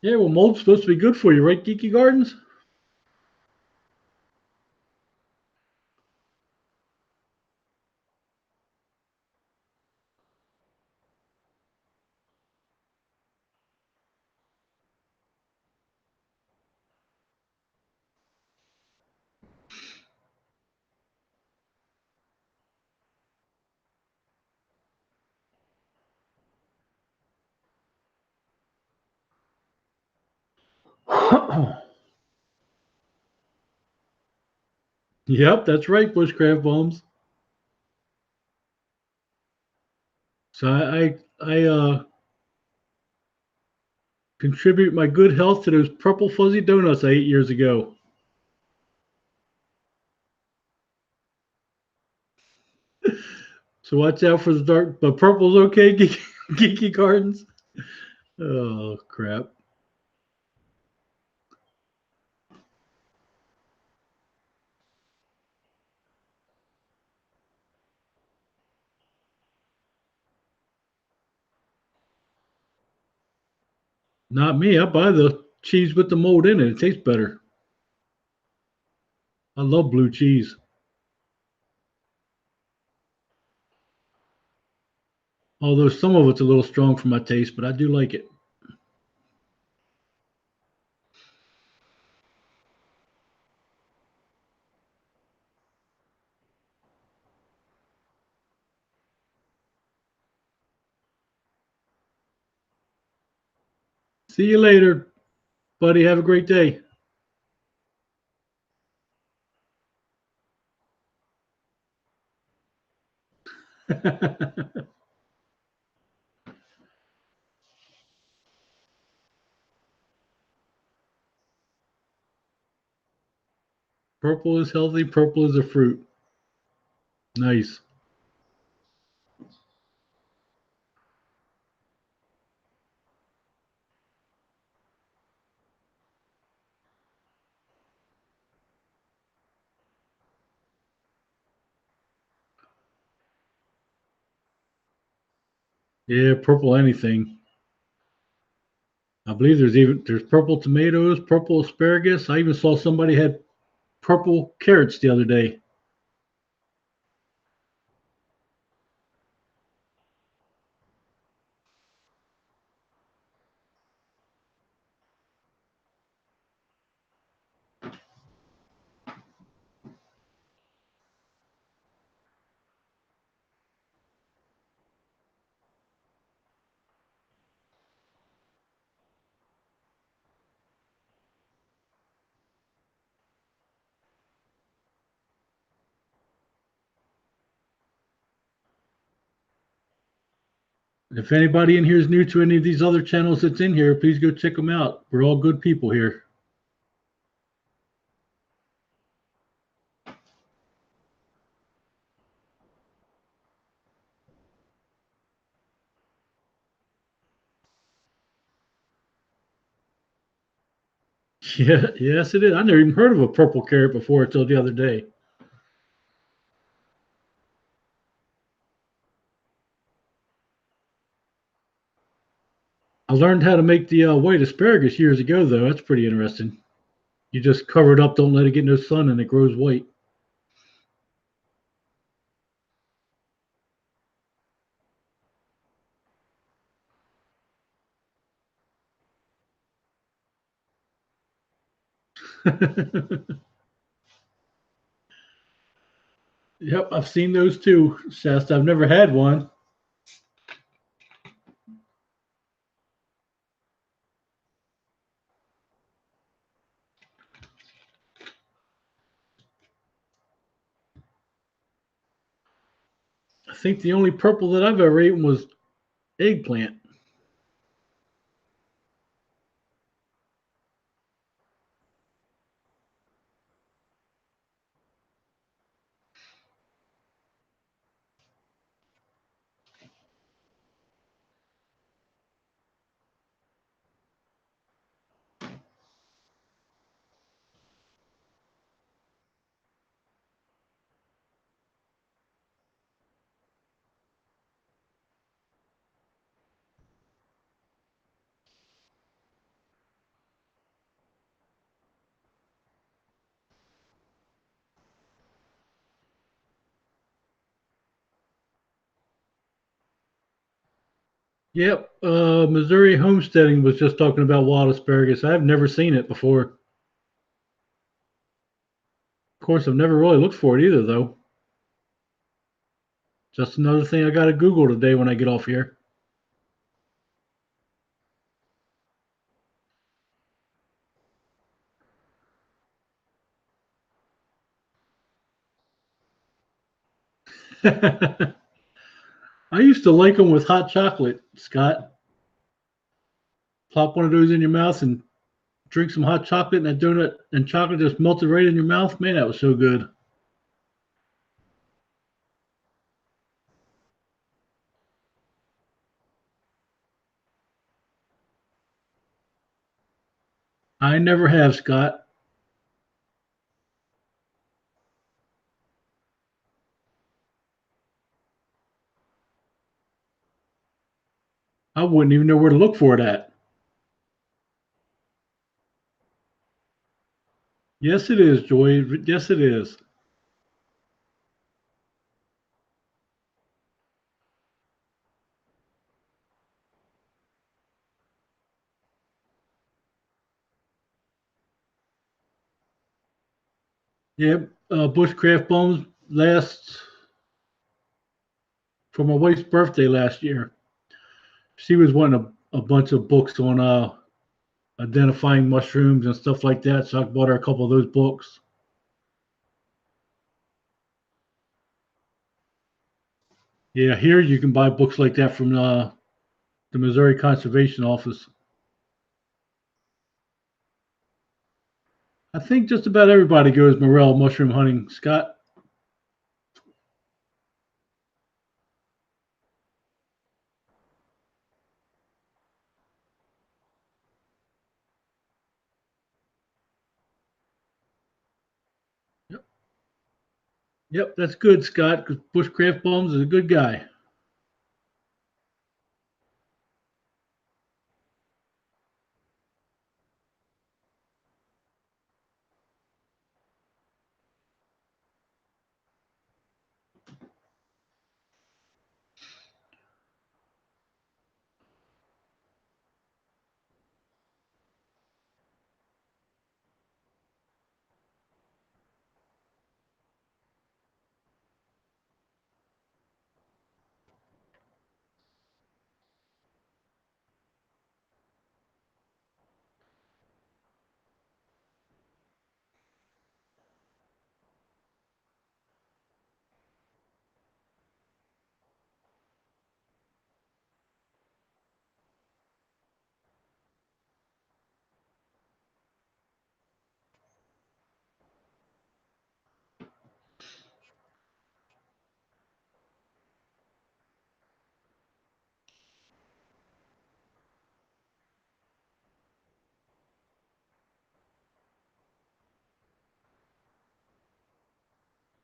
Yeah, well, mold's supposed to be good for you, right, Geeky Gardens? Yep, that's right, bushcraft bombs. So I contribute my good health to those purple fuzzy donuts I ate years ago. So watch out for the dark, but purple's okay, Geeky Gardens. Oh crap! Not me. I buy the cheese with the mold in it. It tastes better. I love blue cheese. Although some of it's a little strong for my taste, but I do like it. See you later, buddy. Have a great day. Purple is healthy. Purple is a fruit. Nice. Yeah, purple anything. I believe there's purple tomatoes, purple asparagus. I even saw somebody had purple carrots the other day. If anybody in here is new to any of these other channels that's in here, please go check them out. We're all good people here. Yeah, yes, it is. I never even heard of a purple carrot before until the other day. I learned how to make the white asparagus years ago, though. That's pretty interesting. You just cover it up, don't let it get no sun, and it grows white. Yep, I've seen those too, Shasta. I've never had one. I think the only purple that I've ever eaten was eggplant. Yep. Missouri Homesteading was just talking about wild asparagus. I've never seen it before. Of course, I've never really looked for it either, though. Just another thing I got to Google today when I get off here. I used to like them with hot chocolate, Scott. Pop one of those in your mouth and drink some hot chocolate, and that donut and chocolate just melted right in your mouth. Man, that was so good. I never have, Scott. I wouldn't even know where to look for it at. Yes, it is, Joy. Yes, it is. Yep. Bushcraft Bones last for my wife's birthday last year. She was wanting a bunch of books on identifying mushrooms and stuff like that. So I bought her a couple of those books. Yeah, here you can buy books like that from the Missouri Conservation Office. I think just about everybody goes morel mushroom hunting, Scott. Yep, yep, that's good, Scott, because Bushcraft Bones is a good guy.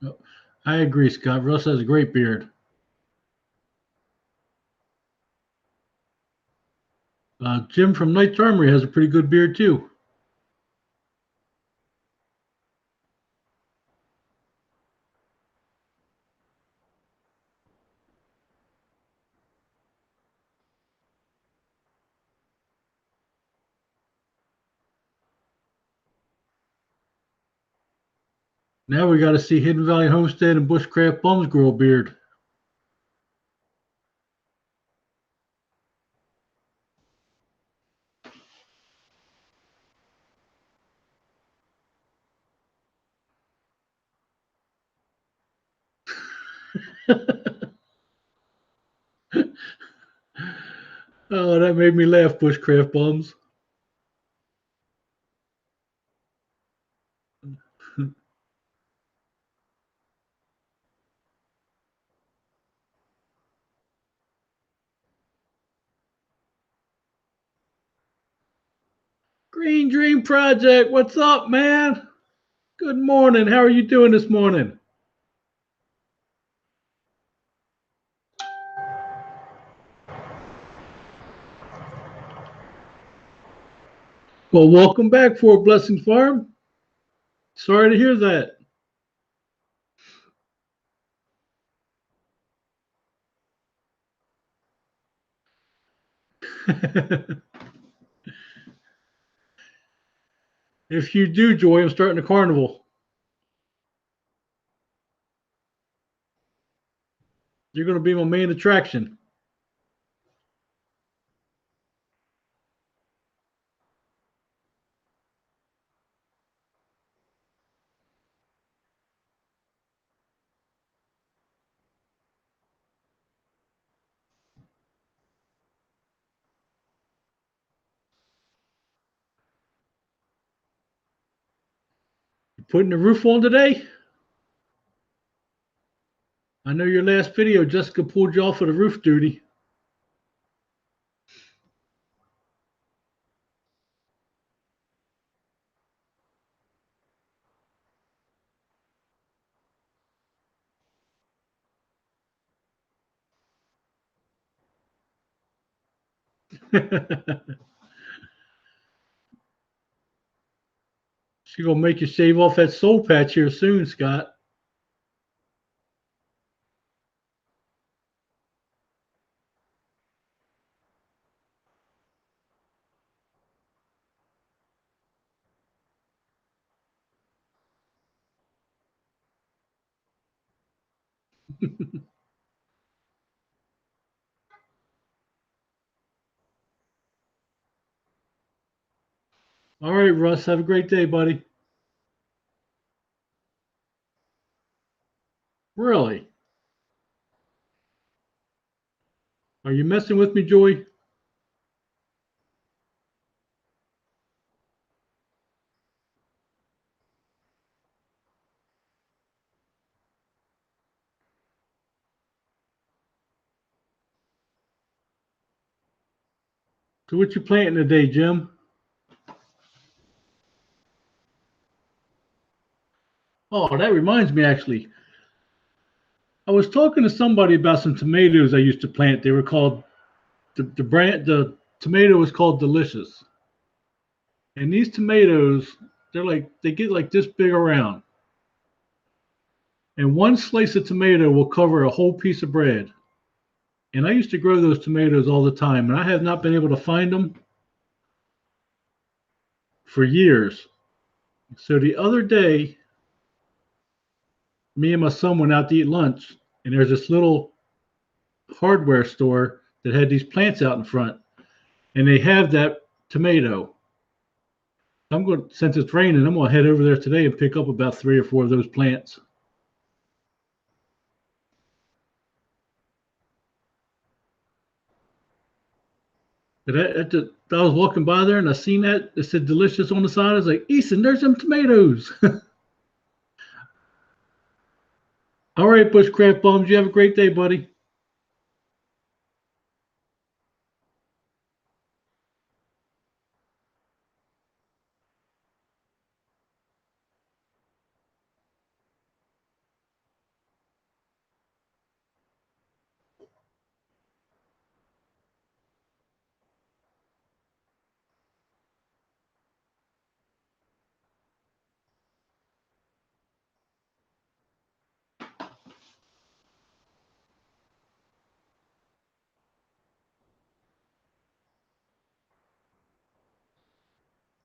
Yep. I agree, Scott. Russ has a great beard. Jim from Knight's Armory has a pretty good beard too. Now we got to see Hidden Valley Homestead and Bushcraft Bums grow a beard. Oh, that made me laugh, bushcraft bums. Green Dream Project, what's up, man? Good morning. How are you doing this morning? Well, welcome back for Blessing Farm. Sorry to hear that. If you do, Joy, I'm starting a carnival. You're going to be my main attraction. You putting the roof on today? I know your last video, Jessica pulled you off of the roof duty. She's going to make you shave off that soul patch here soon, Scott. All right, Russ, have a great day, buddy. Really? Are you messing with me, Joy? So what you planting today, Jim? Oh, that reminds me, actually. I was talking to somebody about some tomatoes I used to plant. They were called the tomato was called Delicious. And these tomatoes, they get like this big around. And one slice of tomato will cover a whole piece of bread. And I used to grow those tomatoes all the time, and I have not been able to find them for years. So the other day, me and my son went out to eat lunch, and there's this little hardware store that had these plants out in front, and they have that tomato. I'm going, since it's raining, I'm going to head over there today and pick up about 3 or 4 of those plants. But I was walking by there and I seen that it said delicious on the side. I was like, Easton, there's some tomatoes. All right, bushcraft bums, you have a great day, buddy.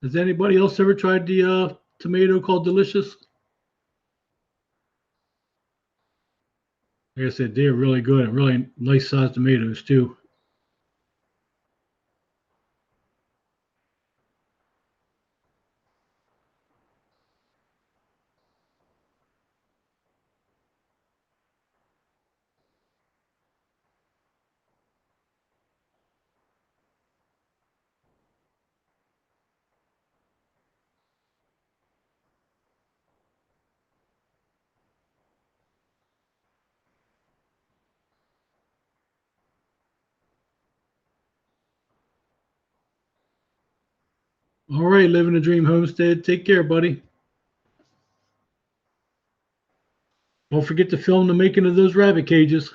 Has anybody else ever tried the tomato called delicious? Like I said, they're really good and really nice sized tomatoes too. All right, living a dream homestead. Take care, buddy. Don't forget to film the making of those rabbit cages.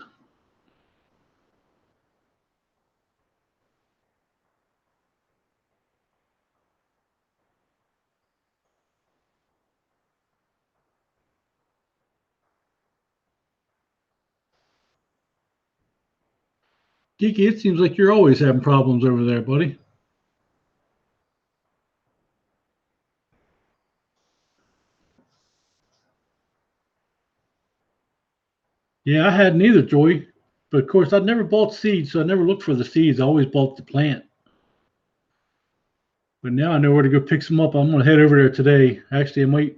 Geeky, it seems like you're always having problems over there, buddy. Yeah, I hadn't either, Joy. But of course, I'd never bought seeds, so I never looked for the seeds. I always bought the plant. But now I know where to go pick some up. I'm going to head over there today. Actually, I might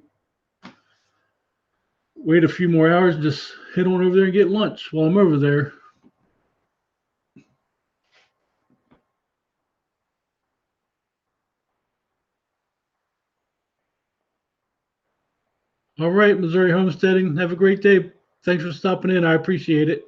wait a few more hours and just head on over there and get lunch while I'm over there. All right, Missouri Homesteading. Have a great day. Thanks for stopping in. I appreciate it.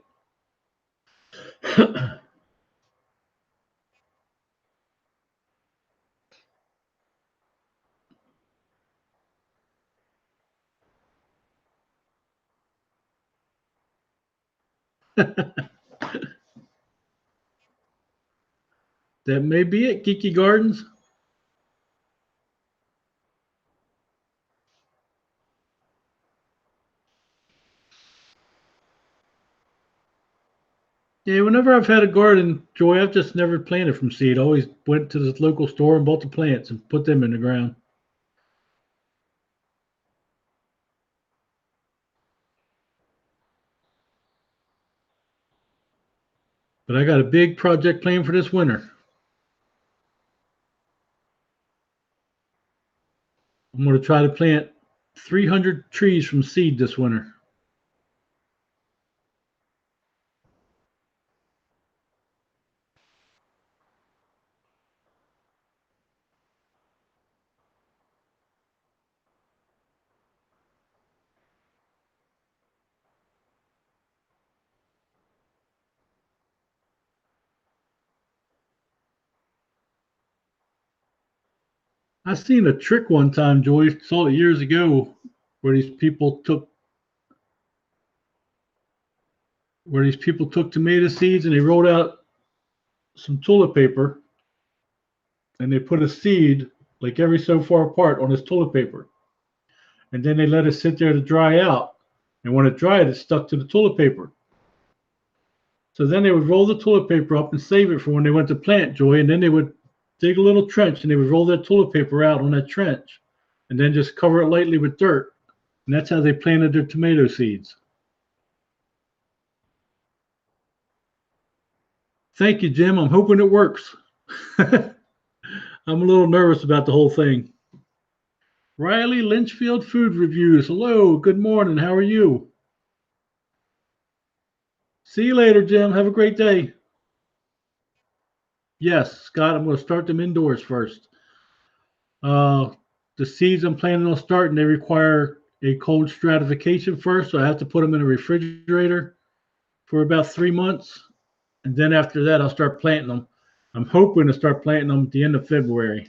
That may be it, Geeky Gardens. Yeah, whenever I've had a garden, Joy, I've just never planted from seed. I always went to the local store and bought the plants and put them in the ground. But I got a big project planned for this winter. I'm going to try to plant 300 trees from seed this winter. I seen a trick one time, Joy, saw it years ago, where these people took tomato seeds and they rolled out some toilet paper and they put a seed like every so far apart on this toilet paper. And then they let it sit there to dry out. And when it dried, it stuck to the toilet paper. So then they would roll the toilet paper up and save it for when they went to plant, Joy. And then they would dig a little trench and they would roll that toilet paper out on that trench and then just cover it lightly with dirt. And that's how they planted their tomato seeds. Thank you, Jim. I'm hoping it works. I'm a little nervous about the whole thing. Riley Lynchfield Food Reviews. Hello, good morning. How are you? See you later, Jim. Have a great day. Yes, Scott, I'm going to start them indoors first. Uh, the seeds I'm planning on starting, they require a cold stratification first, so I have to put them in a refrigerator for about 3 months. And then after that, I'll start planting them. I'm hoping to start planting them at the end of February.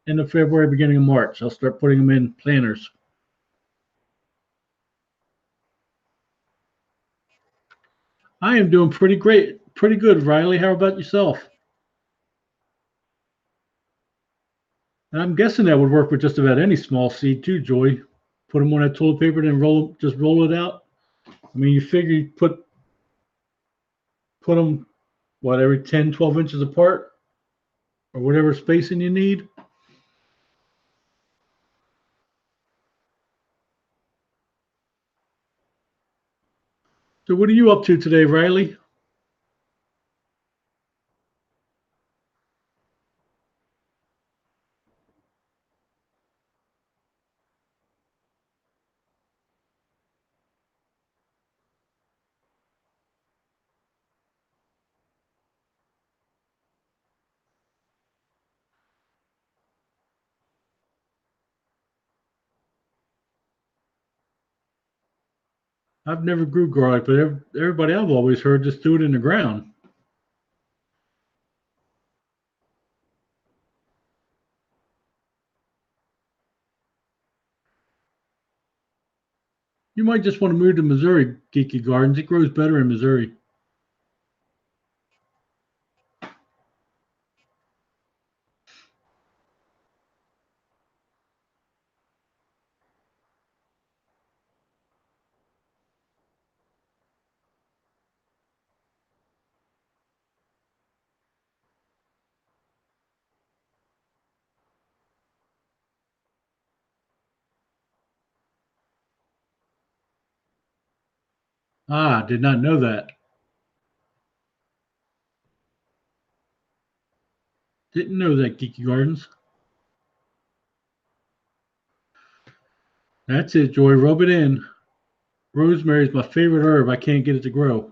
End of February, beginning of March. I'll start putting them in planters. I am doing pretty great, pretty good, Riley. How about yourself? And I'm guessing that would work with just about any small seed too, Joy. Put them on that toilet paper, then just roll it out. I mean, you figure you put them what every 10, 12 inches apart, or whatever spacing you need. So, what are you up to today, Riley? I've never grew garlic, but everybody I've always heard just do it in the ground. You might just want to move to Missouri, Geeky Gardens. It grows better in Missouri. Ah, did not know that. Didn't know that, Geeky Gardens. That's it, Joy. Rub it in. Rosemary is my favorite herb. I can't get it to grow.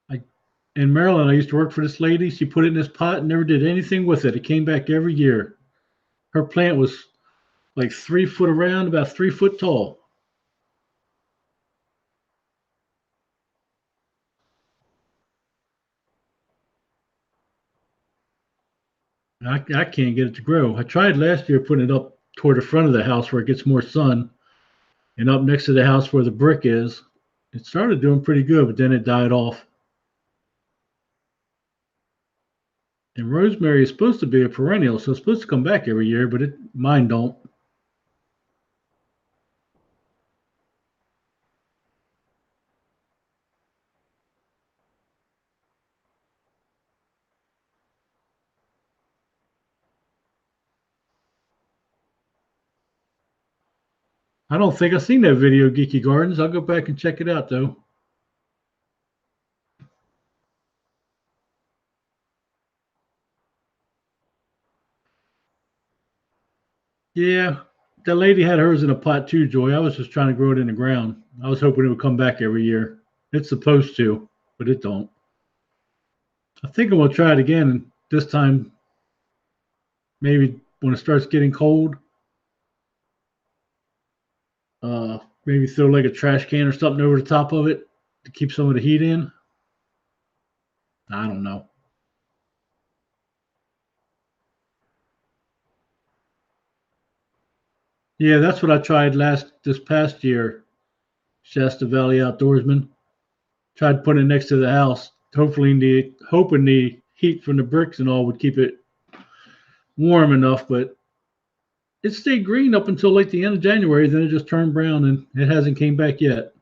I, in Maryland, I used to work for this lady. She put it in this pot and never did anything with it. It came back every year. Her plant was like 3 foot around, about 3 foot tall. I can't get it to grow. I tried last year putting it up toward the front of the house where it gets more sun and up next to the house where the brick is. It started doing pretty good, but then it died off. And rosemary is supposed to be a perennial, so it's supposed to come back every year, but mine don't. I don't think I've seen that video, Geeky Gardens. I'll go back and check it out, though. Yeah, that lady had hers in a pot too, Joy. I was just trying to grow it in the ground. I was hoping it would come back every year. It's supposed to, but it don't. I think I'm gonna try it again this time. Maybe when it starts getting cold, maybe throw like a trash can or something over the top of it to keep some of the heat in. I don't know. Yeah, that's what I tried this past year. Shasta Valley Outdoorsman. Tried putting it next to the house, hoping the heat from the bricks and all would keep it warm enough, but it stayed green up until like the end of January. Then it just turned brown, and it hasn't came back yet.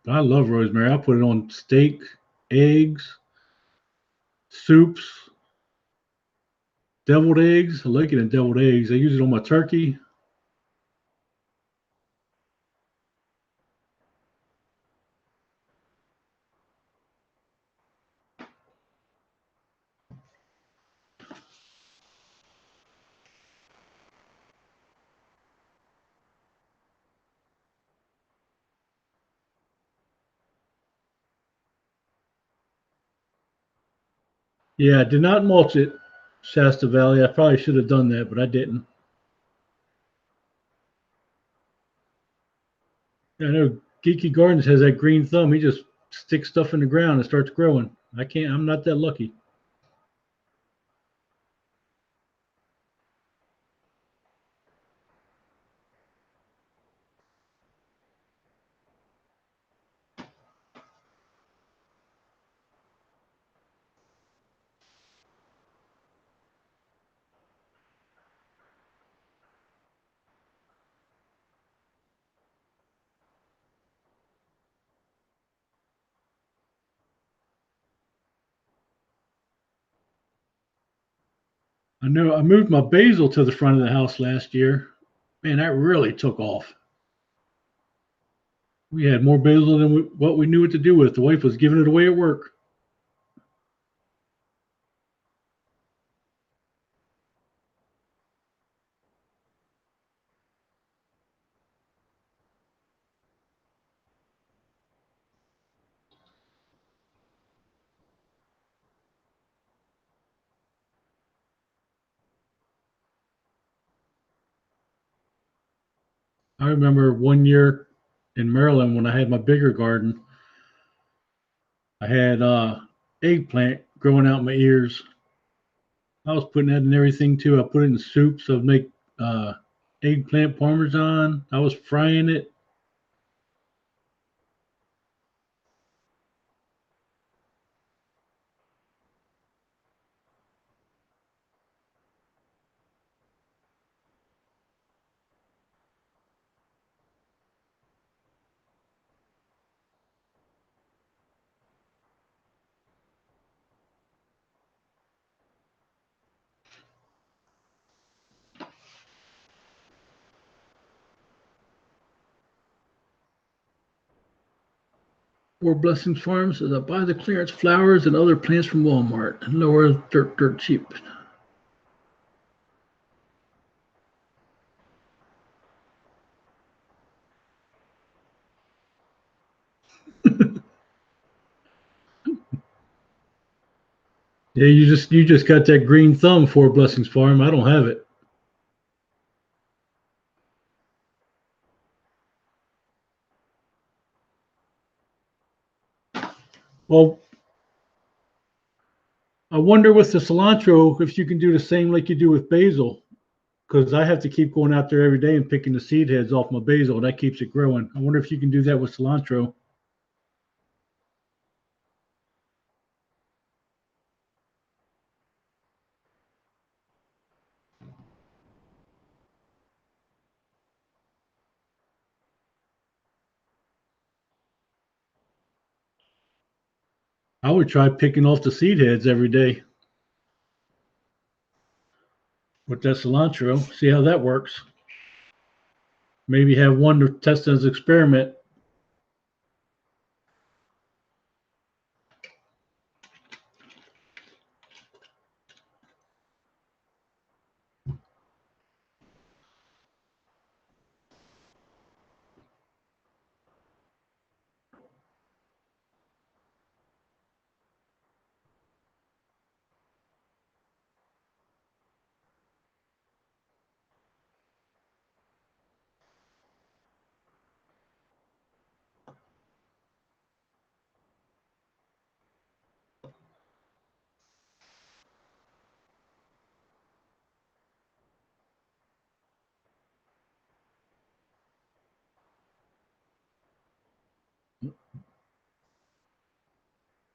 But I love rosemary. I put it on steak, eggs, soups, deviled eggs. I like it in deviled eggs. I use it on my turkey. Yeah, I did not mulch it, Shasta Valley. I probably should have done that, but I didn't. I know Geeky Gardens has that green thumb. He just sticks stuff in the ground and starts growing. I can't. I'm not that lucky. I know I moved my basil to the front of the house last year. Man, that really took off. We had more basil than what we knew what to do with. The wife was giving it away at work. I remember one year in Maryland when I had my bigger garden. I had eggplant growing out my ears. I was putting that in everything too. I put it in soups. I'd make eggplant parmesan. I was frying it. Four Blessings Farms says I buy the clearance flowers and other plants from Walmart and lower dirt cheap. Yeah, you just got that green thumb for Blessings Farm. I don't have it. Well, I wonder with the cilantro if you can do the same like you do with basil, because I have to keep going out there every day and picking the seed heads off my basil. That keeps it growing. I wonder if you can do that with cilantro. I would try picking off the seed heads every day with that cilantro. See how that works. Maybe have one to test as an experiment.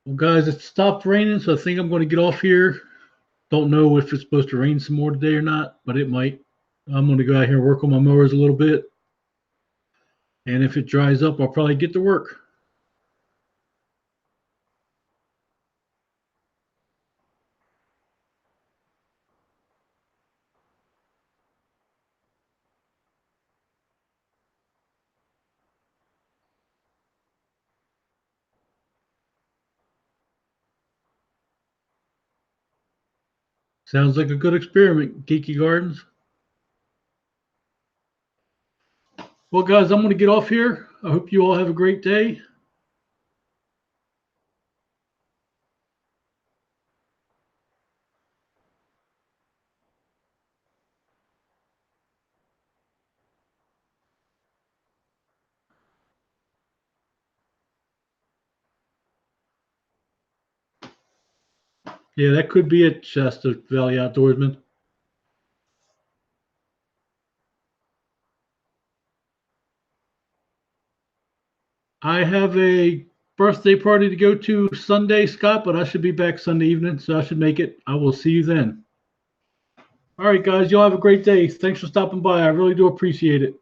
Well, guys, it stopped raining, so I think I'm going to get off here. Don't know if it's supposed to rain some more today or not, but it might. I'm going to go out here and work on my mowers a little bit. And if it dries up, I'll probably get to work. Sounds like a good experiment, Geeky Gardens. Well, guys, I'm going to get off here. I hope you all have a great day. Yeah, that could be it, Shasta Valley Outdoorsman. I have a birthday party to go to Sunday, Scott, but I should be back Sunday evening, so I should make it. I will see you then. All right, guys, y'all have a great day. Thanks for stopping by. I really do appreciate it.